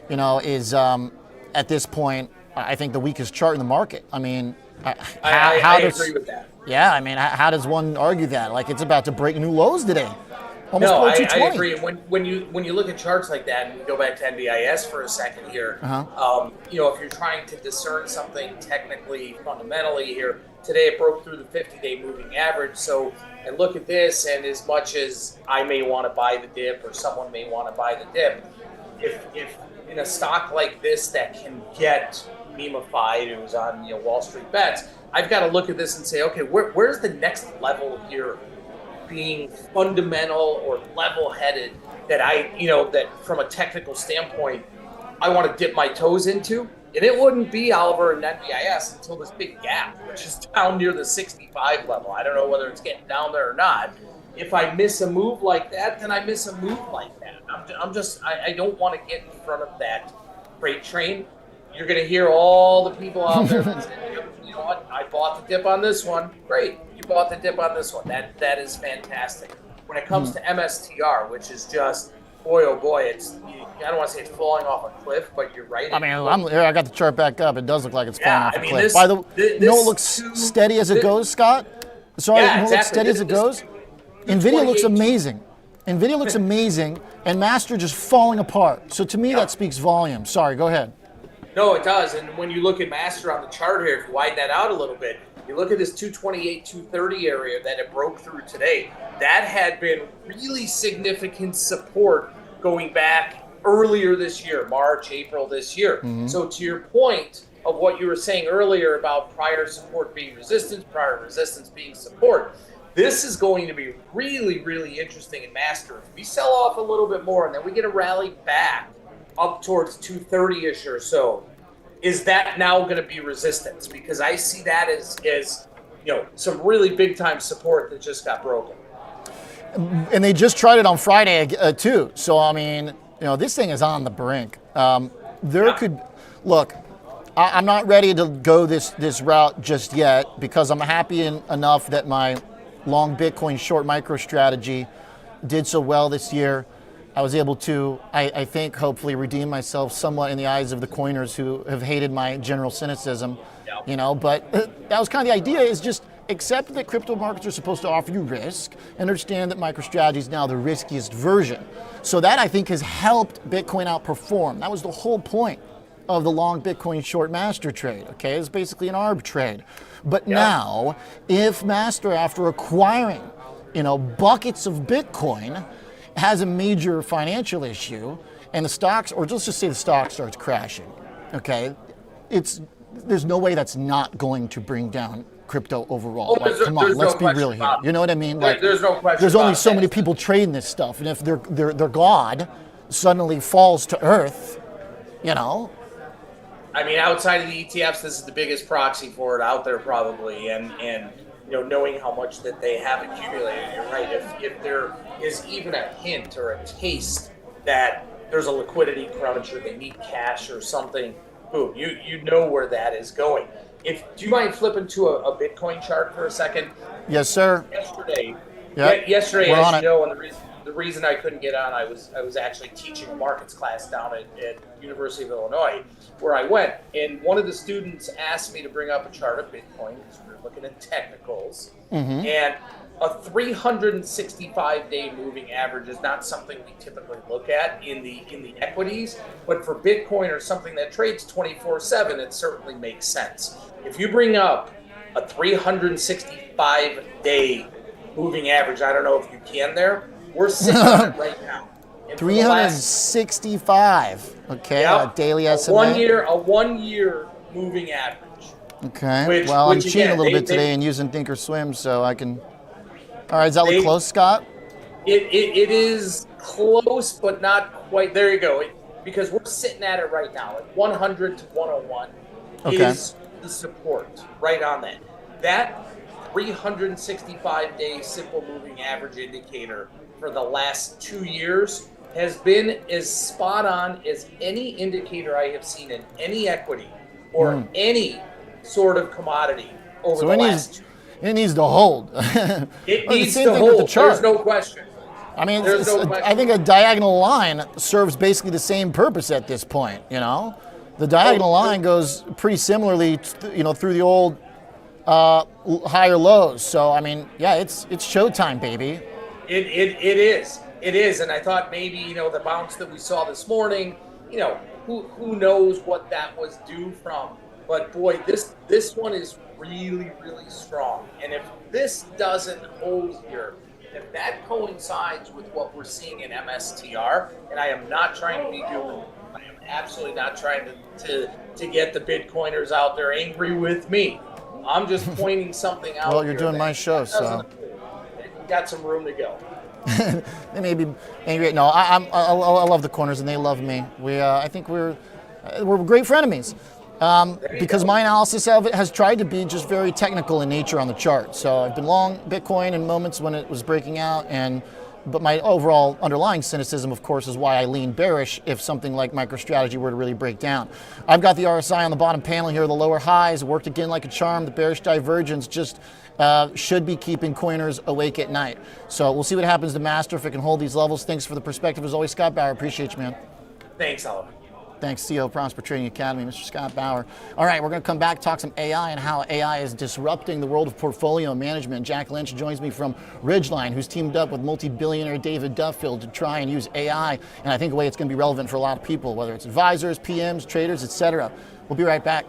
is at this point, I think the weakest chart in the market. I mean, I agree with that. Yeah, I mean, how does one argue that? Like, it's about to break new lows today. Almost no, I 220. agree. When you look at charts like that, and we go back to NBIS for a second here, if you're trying to discern something technically, fundamentally here, today it broke through the 50-day moving average. So, and look at this, and as much as I may want to buy the dip or someone may want to buy the dip, if in a stock like this that can get memified, it was on Wall Street Bets, I've got to look at this and say, okay, where's the next level here being fundamental or level-headed that that from a technical standpoint, I want to dip my toes into? And it wouldn't be Oliver and NBIS until this big gap, which is down near the 65 level. I don't know whether it's getting down there or not. If I miss a move like that, then I miss a move like that. I don't want to get in front of that freight train. You're going to hear all the people out there that say, you know what, I bought the dip on this one. Great, you bought the dip on this one. That is fantastic. When it comes to MSTR, which is just, boy, oh boy, I don't want to say it's falling off a cliff, but you're right. I mean, I got the chart back up. It does look like it's falling off a cliff. This, By the way, it looks steady as it goes, Scott? Sorry, yeah, it looks steady as it goes? NVIDIA looks amazing. NVIDIA looks amazing, and Master just falling apart. So to me, that speaks volumes. Sorry, go ahead. No, it does. And when you look at Master on the chart here, if you widen that out a little bit, you look at this 228, 230 area that it broke through today. That had been really significant support going back earlier this year, March, April this year. Mm-hmm. So to your point of what you were saying earlier about prior support being resistance, prior resistance being support, this is going to be really, really interesting in Master. If we sell off a little bit more and then we get a rally back up towards 230-ish or so, is that now going to be resistance? Because I see that as some really big-time support that just got broken. And they just tried it on Friday too. So I mean, this thing is on the brink. Look, I'm not ready to go this route just yet because I'm happy enough that my long Bitcoin short MicroStrategy did so well this year. I was able to, I think, hopefully redeem myself somewhat in the eyes of the coiners who have hated my general cynicism, but that was kind of the idea, is just accept that crypto markets are supposed to offer you risk and understand that MicroStrategy is now the riskiest version. So that, I think, has helped Bitcoin outperform. That was the whole point of the long Bitcoin short Master trade, okay? It's basically an arb trade. But now, if Master, after acquiring, buckets of Bitcoin, has a major financial issue, and the stocks, or let's just say the stock starts crashing, okay? There's no way that's not going to bring down crypto overall. Come on, let's be real here. You know what I mean? There's no question. There's only so many people trading this stuff, and if their god suddenly falls to earth, I mean, outside of the ETFs, this is the biggest proxy for it out there, probably, and knowing how much that they have accumulated, you're right. If there is even a hint or a taste that there's a liquidity crunch or they need cash or something, boom, you know where that is going. Do you mind flipping to a Bitcoin chart for a second? Yes, sir. Yesterday, as you know, and the reason I couldn't get on, I was actually teaching a markets class down at University of Illinois, where I went, and one of the students asked me to bring up a chart of Bitcoin because we were looking at technicals, and a 365-day moving average is not something we typically look at in the equities, but for Bitcoin or something that trades 24/7, it certainly makes sense. If you bring up a 365-day moving average, I don't know if you can there, we're sitting on it right now. 365, okay, daily SMA. A one year moving average. Okay. Well, I'm cheating again, a little bit today and using Thinkorswim, so I can. All right. Does that look close, Scott? It is close, but not quite. There you go. Because we're sitting at it right now at 100 to 101 Okay. is the support right on that. That 365-day simple moving average indicator for the last 2 years has been as spot on as any indicator I have seen in any equity or any sort of commodity over the last 2 years. It needs to hold. It The needs same to thing with the hold. There's chart. no question. I mean, There's no question. I think a diagonal line serves basically the same purpose at this point. The diagonal line goes pretty similarly, through the old higher lows. So I mean, yeah, it's showtime, baby. It is, and I thought maybe the bounce that we saw this morning, who knows what that was due from, but boy, this one is really really strong, and if this doesn't hold here, if that coincides with what we're seeing in MSTR, and I am not trying to be doom, I am absolutely not trying to get the Bitcoiners out there angry with me. I'm just pointing something out. Well, you're doing my show, so you got some room to go. They may be angry. No, I love the corners, and they love me. I think we're great frenemies. Because my analysis of it has tried to be just very technical in nature on the chart. So I've been long Bitcoin in moments when it was breaking out, but my overall underlying cynicism, of course, is why I lean bearish if something like MicroStrategy were to really break down. I've got the RSI on the bottom panel here, the lower highs worked again like a charm. The bearish divergence just should be keeping coiners awake at night. So we'll see what happens to Master if it can hold these levels. Thanks for the perspective as always, Scott Bauer. Appreciate you, man. Thanks, Oliver. Thanks, CEO, Prosper Trading Academy, Mr. Scott Bauer. All right, we're going to come back, talk some AI and how AI is disrupting the world of portfolio management. Jack Lynch joins me from Ridgeline, who's teamed up with multi-billionaire David Duffield to try and use AI, and I think a way it's going to be relevant for a lot of people, whether it's advisors, PMs, traders, etc. We'll be right back.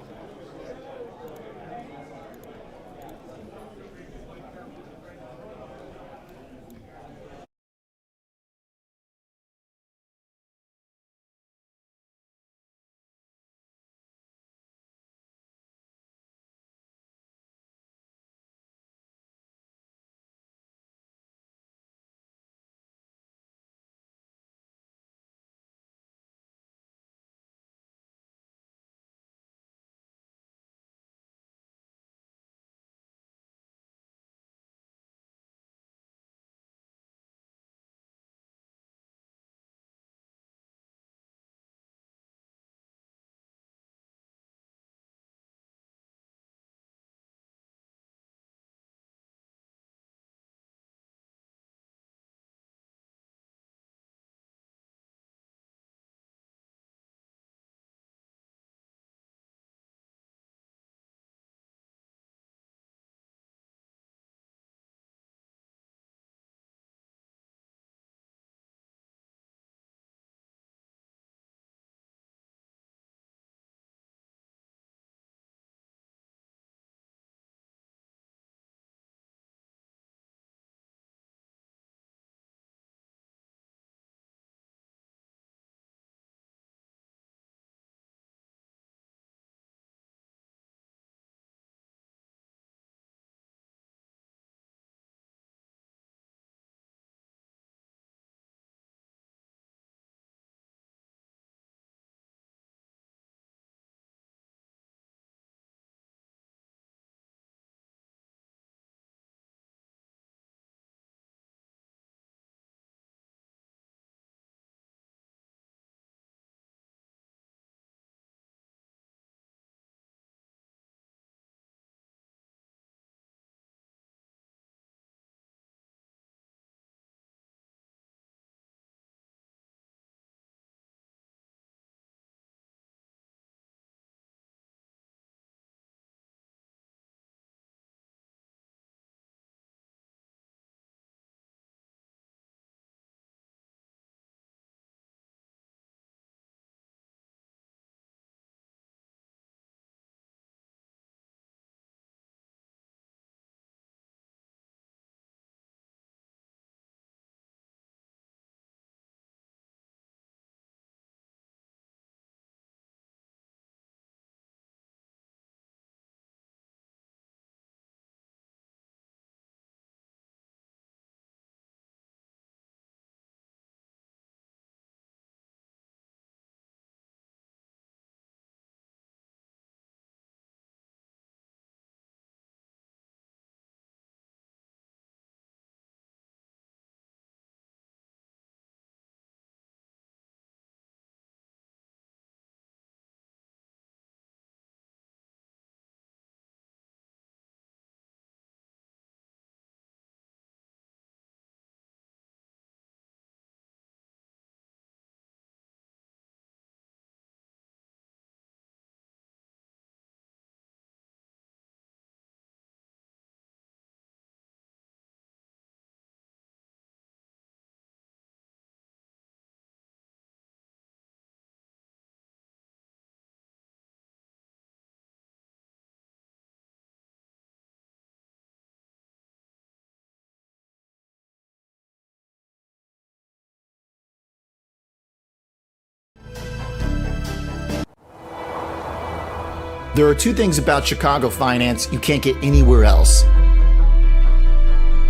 There are two things about Chicago finance you can't get anywhere else.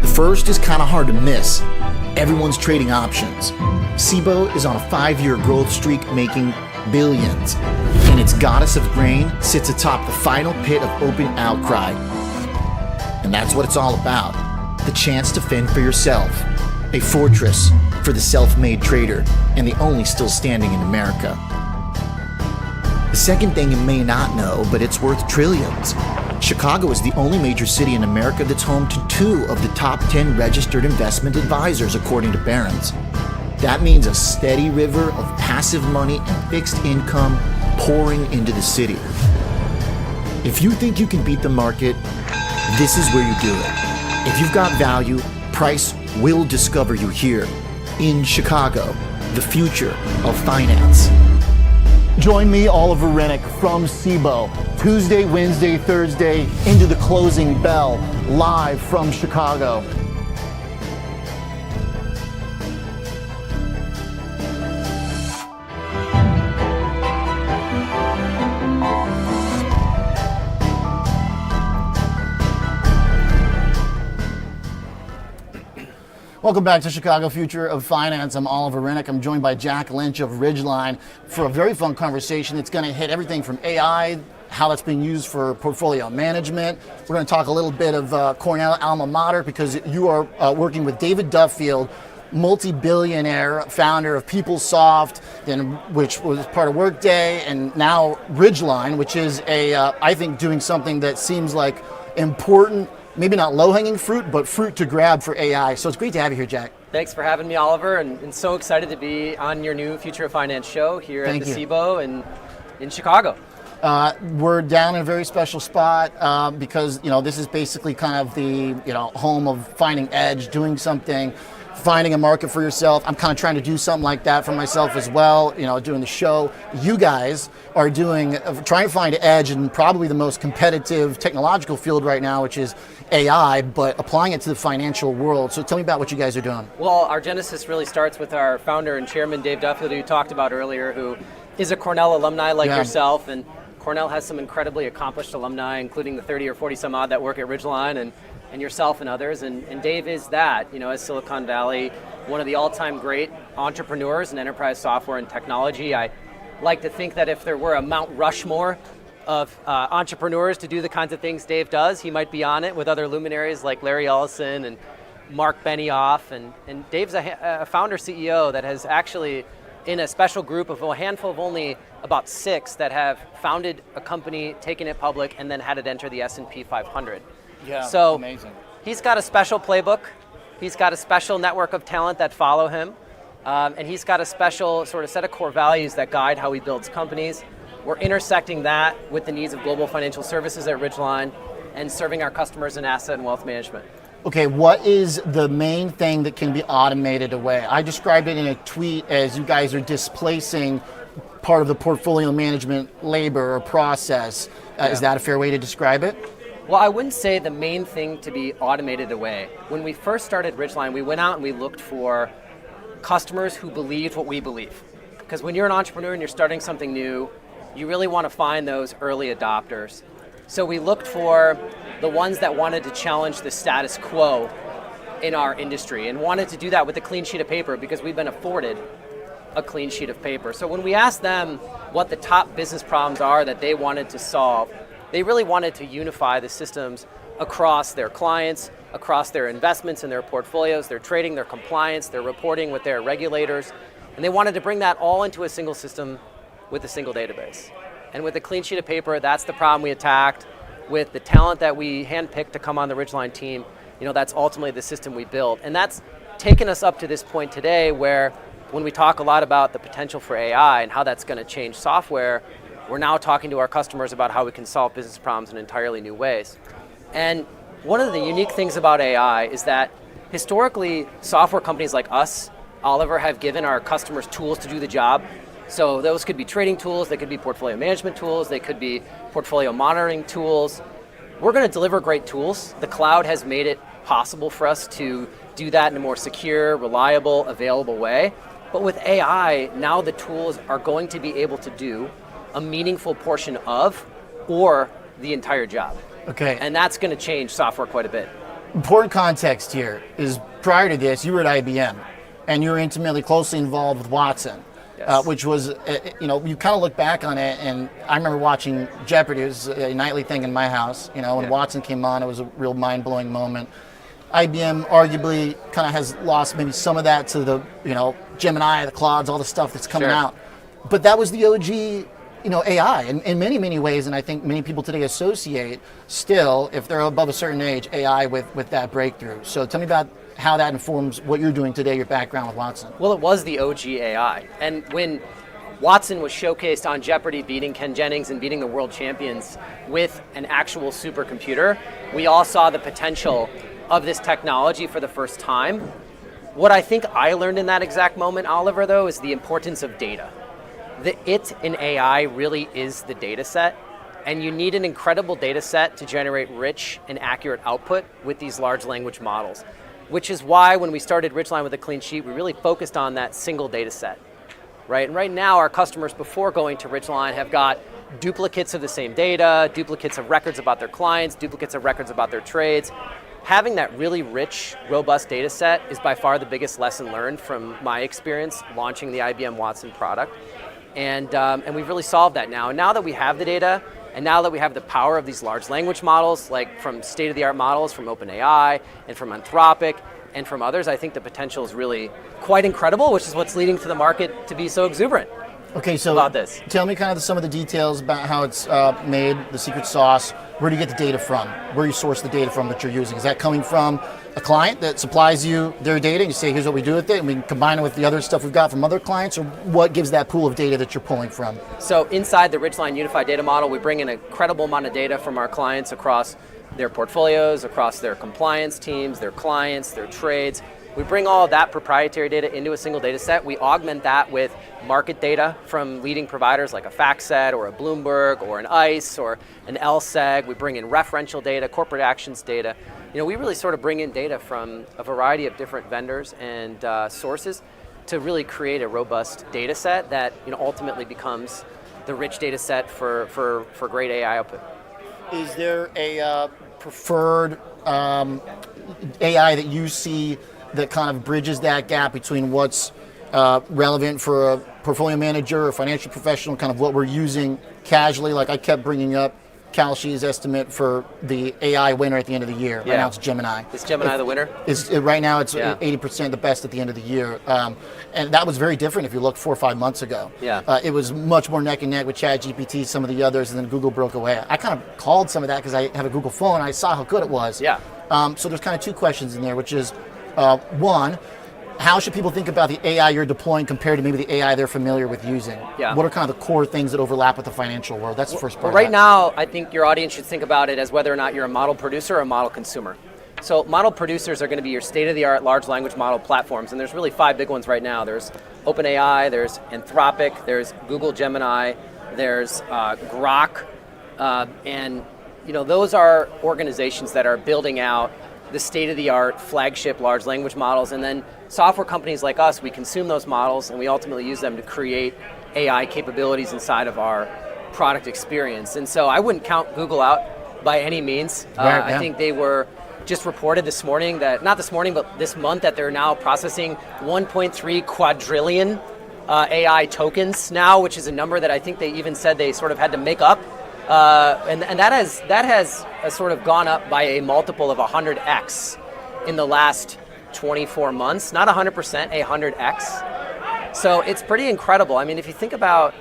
The first is kind of hard to miss. Everyone's trading options. Cboe is on a 5-year growth streak making billions, and its goddess of grain sits atop the final pit of open outcry. And that's what it's all about. The chance to fend for yourself. A fortress for the self-made trader, and the only still standing in America. The second thing you may not know, but it's worth trillions. Chicago is the only major city in America that's home to 2 of the top 10 registered investment advisors, according to Barron's. That means a steady river of passive money and fixed income pouring into the city. If you think you can beat the market, this is where you do it. If you've got value, price will discover you here in Chicago, the future of finance. Join me, Oliver Renick, from Cboe, Tuesday, Wednesday, Thursday, into the closing bell, live from Chicago. Welcome back to Chicago Future of Finance. I'm Oliver Renick. I'm joined by Jack Lynch of Ridgeline for a very fun conversation that's going to hit everything from AI, how that's being used for portfolio management. We're going to talk a little bit of Cornell alma mater, because you are working with David Duffield, multi-billionaire founder of PeopleSoft, which was part of Workday, and now Ridgeline, which is I think doing something that seems like important. Maybe not low-hanging fruit, but fruit to grab for AI. So it's great to have you here, Jack. Thanks for having me, Oliver, and so excited to be on your new Future of Finance show here at the Cboe and in Chicago. We're down in a very special spot because this is basically kind of the home of finding edge, doing something, finding a market for yourself. I'm kind of trying to do something like that for myself as well, doing the show. You guys are trying to find edge in probably the most competitive technological field right now, which is AI, but applying it to the financial world. So tell me about what you guys are doing. Well, our genesis really starts with our founder and chairman, Dave Duffield, who you talked about earlier, who is a Cornell alumni like yourself, and Cornell has some incredibly accomplished alumni, including the 30 or 40 some odd that work at Ridgeline, and yourself and others, and Dave is that, as Silicon Valley, one of the all-time great entrepreneurs in enterprise software and technology. I like to think that if there were a Mount Rushmore of entrepreneurs to do the kinds of things Dave does, he might be on it with other luminaries like Larry Ellison and Mark Benioff, and Dave's a founder CEO that has actually, in a special group of a handful of only about 6 that have founded a company, taken it public, and then had it enter the S&P 500. Yeah, so amazing. He's got a special playbook. He's got a special network of talent that follow him. And he's got a special sort of set of core values that guide how he builds companies. We're intersecting that with the needs of global financial services at Ridgeline and serving our customers in asset and wealth management. Okay, what is the main thing that can be automated away? I described it in a tweet as you guys are displacing part of the portfolio management labor or process. Is that a fair way to describe it? Well, I wouldn't say the main thing to be automated away. When we first started Ridgeline, we went out and we looked for customers who believed what we believe. Because when you're an entrepreneur and you're starting something new, you really want to find those early adopters. So we looked for the ones that wanted to challenge the status quo in our industry and wanted to do that with a clean sheet of paper, because we've been afforded a clean sheet of paper. So when we asked them what the top business problems are that they wanted to solve, they really wanted to unify the systems across their clients, across their investments in their portfolios, their trading, their compliance, their reporting with their regulators, and they wanted to bring that all into a single system with a single database. And with a clean sheet of paper, that's the problem we attacked. With the talent that we handpicked to come on the Ridgeline team, that's ultimately the system we built. And that's taken us up to this point today where when we talk a lot about the potential for AI and how that's going to change software, we're now talking to our customers about how we can solve business problems in entirely new ways. And one of the unique things about AI is that historically, software companies like us, Oliver, have given our customers tools to do the job. So those could be trading tools, they could be portfolio management tools, they could be portfolio monitoring tools. We're going to deliver great tools. The cloud has made it possible for us to do that in a more secure, reliable, available way. But with AI, now the tools are going to be able to do a meaningful portion of or the entire job. Okay. And that's going to change software quite a bit. Important context here is prior to this, you were at IBM, and you were intimately, closely involved with Watson, Yes. which was, you kind of look back on it, and I remember watching Jeopardy. It was a nightly thing in my house. When Yeah. Watson came on, it was a real mind-blowing moment. IBM arguably kind of has lost maybe some of that to the, Gemini, the Claudes, all the stuff that's coming Sure. out. But that was the OG, AI in many, many ways, and I think many people today associate still, if they're above a certain age, AI with that breakthrough. So tell me about how that informs what you're doing today, your background with Watson. Well, it was the OG AI. And when Watson was showcased on Jeopardy, beating Ken Jennings and beating the world champions with an actual supercomputer, we all saw the potential of this technology for the first time. What I think I learned in that exact moment, Oliver, though, is the importance of data. The it in AI really is the data set, and you need an incredible data set to generate rich and accurate output with these large language models, which is why when we started Ridgeline with a clean sheet, we really focused on that single data set, right? And right now, our customers, before going to Ridgeline, have got duplicates of the same data, duplicates of records about their clients, duplicates of records about their trades. Having that really rich, robust data set is by far the biggest lesson learned from my experience launching the IBM Watson product. And we've really solved that now. And now that we have the data, and now that we have the power of these large language models, like from state-of-the-art models from OpenAI and from Anthropic and from others, I think the potential is really quite incredible, which is what's leading to the market to be so exuberant. Okay, so about this. Tell me kind of some of the details about how it's made, the secret sauce. Where do you get the data from? Where do you source the data from that you're using? Is that coming from a client that supplies you their data and you say, here's what we do with it, and we can combine it with the other stuff we've got from other clients, or what gives that pool of data that you're pulling from? So inside the Ridgeline Unified Data Model, we bring in an incredible amount of data from our clients across their portfolios, across their compliance teams, their clients, their trades. We bring all of that proprietary data into a single data set. We augment that with market data from leading providers like a FactSet or a Bloomberg or an ICE or an LSEG. We bring in referential data, corporate actions data. We really sort of bring in data from a variety of different vendors and sources to really create a robust data set that ultimately becomes the rich data set for great AI output. Is there a preferred AI that you see that kind of bridges that gap between what's relevant for a portfolio manager or financial professional, kind of what we're using casually? Like I kept bringing up Kalshi's estimate for the AI winner at the end of the year. Right now it's Gemini. Is Gemini the winner? Right now it's 80% the best at the end of the year. And that was very different if you look 4 or 5 months ago. Yeah. It was much more neck and neck with ChatGPT, some of the others, and then Google broke away. I kind of called some of that because I have a Google phone and I saw how good it was. Yeah. So there's kind of two questions in there, which is, one, how should people think about the AI you're deploying compared to maybe the AI they're familiar with using? Yeah. What are kind of the core things that overlap with the financial world? That's the first part. Well, right now, I think your audience should think about it as whether or not you're a model producer or a model consumer. So model producers are going to be your state-of-the-art large language model platforms, and there's really 5 big ones right now. There's OpenAI, there's Anthropic, there's Google Gemini, there's Grok, and those are organizations that are building out the state-of-the-art flagship large language models, and then software companies like us, we consume those models and we ultimately use them to create AI capabilities inside of our product experience. And so I wouldn't count Google out by any means. I think they were just reported this morning that, not this morning, but this month, that they're now processing 1.3 quadrillion AI tokens now, which is a number that I think they even said they sort of had to make up. And that has sort of gone up by a multiple of 100x in the last 24 months. Not 100%, 100x. So it's pretty incredible. I mean, if you think about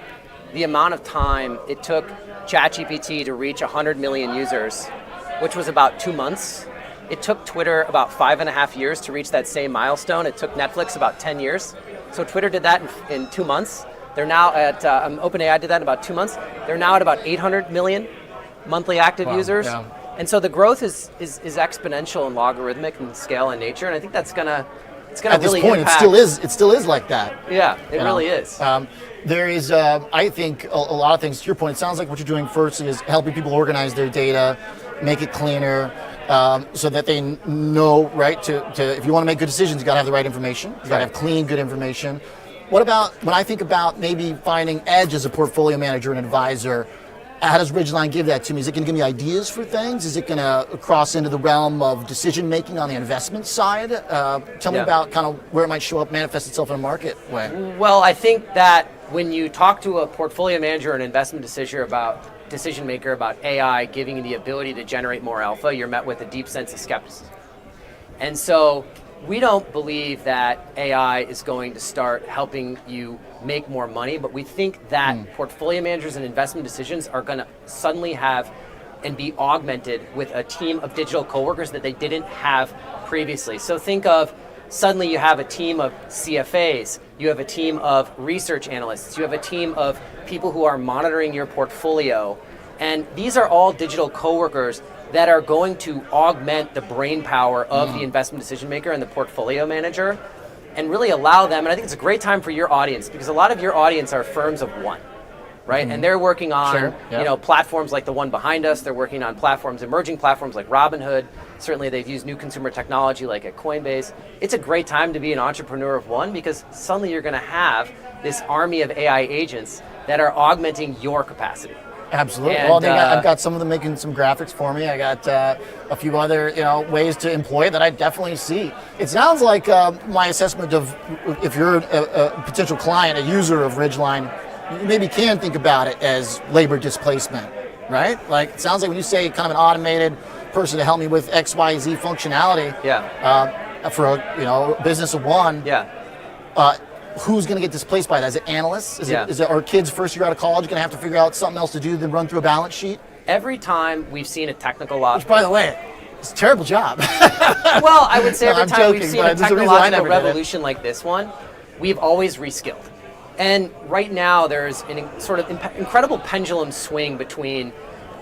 the amount of time it took ChatGPT to reach 100 million users, which was about 2 months. It took Twitter about 5.5 years to reach that same milestone. It took Netflix about 10 years. So Twitter did that in 2 months. They're now at, OpenAI did that in about 2 months. They're now at about 800 million monthly active users. Yeah. And so the growth is exponential and logarithmic in scale and nature, and I think it's gonna really point, impact. It still is like that. Yeah, it really is. There is, I think, a lot of things. To your point, it sounds like what you're doing first is helping people organize their data, make it cleaner, so that they know, right, to if you want to make good decisions, you got to have the right information. You got to have clean, good information. What about when I think about maybe finding edge as a portfolio manager and advisor? How does Ridgeline give that to me? Is it going to give me ideas for things? Is it going to cross into the realm of decision making on the investment side? Tell me about kind of where it might show up, manifest itself in a market way. Well, I think that when you talk to a portfolio manager or an investment decision maker about AI giving you the ability to generate more alpha, you're met with a deep sense of skepticism. And so we don't believe that AI is going to start helping you make more money, but we think that portfolio managers and investment decisions are going to suddenly have and be augmented with a team of digital coworkers that they didn't have previously. So think of suddenly you have a team of CFAs, you have a team of research analysts, you have a team of people who are monitoring your portfolio, and these are all digital coworkers that are going to augment the brain power of the investment decision maker and the portfolio manager and really allow them, and I think it's a great time for your audience because a lot of your audience are firms of one, right? And they're working on platforms like the one behind us, they're working on platforms, emerging platforms like Robinhood, certainly they've used new consumer technology like at Coinbase. It's a great time to be an entrepreneur of one because suddenly you're gonna have this army of AI agents that are augmenting your capacity. Absolutely. And, well, I've got some of them making some graphics for me. I got a few other ways to employ it that I definitely see. It sounds like my assessment of if you're a potential client, a user of Ridgeline, you maybe can think about it as labor displacement, right? Like it sounds like when you say kind of an automated person to help me with X, Y, Z functionality. For a business of one. Who's going to get displaced by that? Is it analysts? Are kids first year out of college going to have to figure out something else to do than run through a balance sheet? Every time we've seen a technical loss. Which, by the way, it's a terrible job. Well, I would say every time we've seen a technological revolution it. like this one, we've always reskilled. And right now there's an sort of incredible pendulum swing between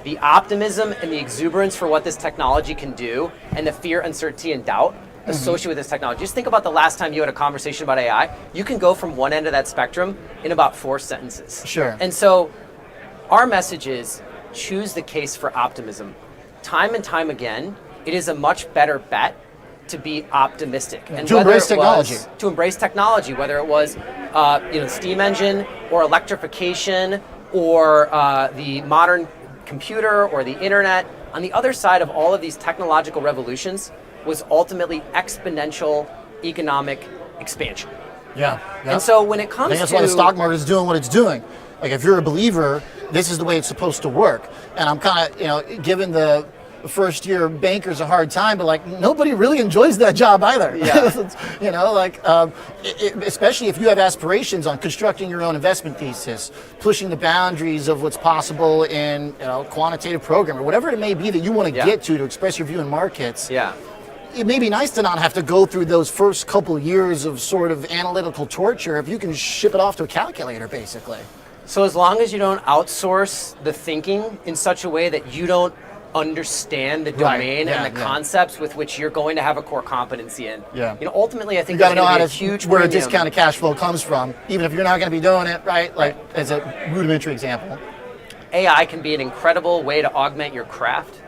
the optimism and the exuberance for what this technology can do and the fear, uncertainty, and doubt associated with this technology. Just think about the last time you had a conversation about AI. You can go from one end of that spectrum in about 4 sentences. Sure. And so our message is choose the case for optimism. Time and time again, it is a much better bet to be optimistic. And to embrace technology. To embrace technology, whether it was steam engine or electrification or the modern computer or the internet. On the other side of all of these technological revolutions was ultimately exponential economic expansion. And so when it comes I think that's why the stock market is doing what it's doing. Like if you're a believer, this is the way it's supposed to work. And I'm kind of, giving the first year bankers a hard time, but like nobody really enjoys that job either. Especially if you have aspirations on constructing your own investment thesis, pushing the boundaries of what's possible in quantitative program or whatever it may be that you want to get to express your view in markets. It may be nice to not have to go through those first couple years of sort of analytical torture if you can ship it off to a calculator, basically. So as long as you don't outsource the thinking in such a way that you don't understand the domain and the concepts with which you're going to have a core competency in. Ultimately, I think you got to know how to huge where premium. a discounted cash flow comes from, even if you're not going to be doing it right. Like as a rudimentary example, AI can be an incredible way to augment your craft.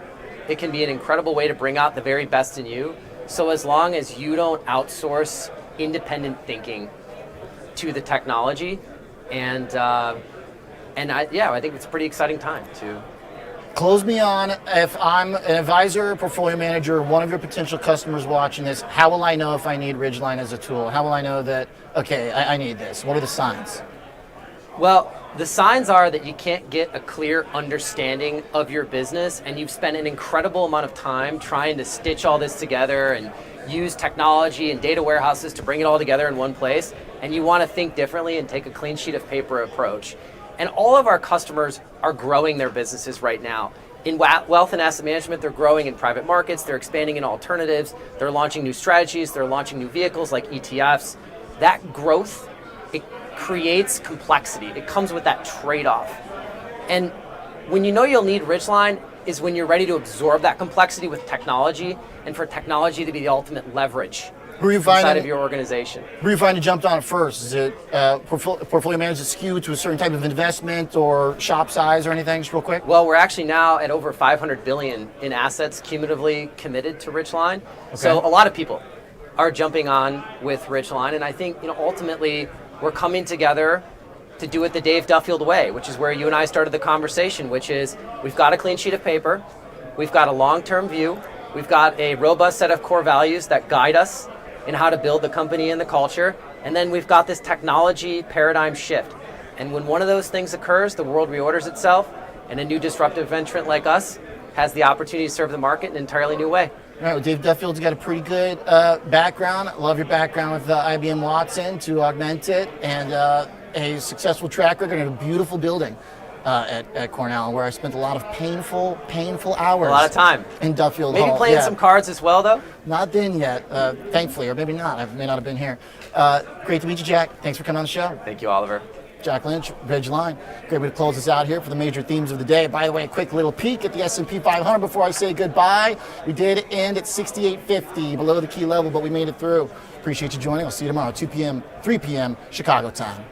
It can be an incredible way to bring out the very best in you. So as long as you don't outsource independent thinking to the technology, and I think it's a pretty exciting time to. Close me on, if I'm an advisor, portfolio manager, one of your potential customers watching this, how will I know if I need Ridgeline as a tool? How will I know that, okay, I need this? What are the signs? Well, the signs are that you can't get a clear understanding of your business and you've spent an incredible amount of time trying to stitch all this together and use technology and data warehouses to bring it all together in one place, and you want to think differently and take a clean sheet of paper approach. And all of our customers are growing their businesses right now. In wealth and asset management, they're growing in private markets, they're expanding in alternatives, they're launching new strategies, they're launching new vehicles like ETFs. That growth, it creates complexity. It comes with that trade-off. And when you know you'll need Ridgeline is when you're ready to absorb that complexity with technology and for technology to be the ultimate leverage inside of your organization. Who are you finding jumped on it first? Is it portfolio managers skewed to a certain type of investment or shop size or anything, just real quick? Well, we're actually now at over 500 billion in assets cumulatively committed to Ridgeline. Okay. So a lot of people are jumping on with Ridgeline, and I think ultimately we're coming together to do it the Dave Duffield way, which is where you and I started the conversation, which is we've got a clean sheet of paper, we've got a long-term view, we've got a robust set of core values that guide us in how to build the company and the culture, and then we've got this technology paradigm shift. And when one of those things occurs, the world reorders itself, and a new disruptive entrant like us has the opportunity to serve the market in an entirely new way. All right, well, Dave Duffield's got a pretty good background. Love your background with IBM Watson to augment it, and a successful track record and a beautiful building at Cornell, where I spent a lot of painful hours. A lot of time. In Duffield Maybe Hall. playing some cards as well, though? Not been yet, thankfully, or maybe not. I may not have been here. Great to meet you, Jack. Thanks for coming on the show. Thank you, Oliver. Jack Lynch, Ridgeline. Great way to close us out here for the major themes of the day. By the way, a quick little peek at the S&P 500 before I say goodbye. We did end at 6850, below the key level, but we made it through. Appreciate you joining. I'll see you tomorrow, 2 p.m., 3 p.m. Chicago time.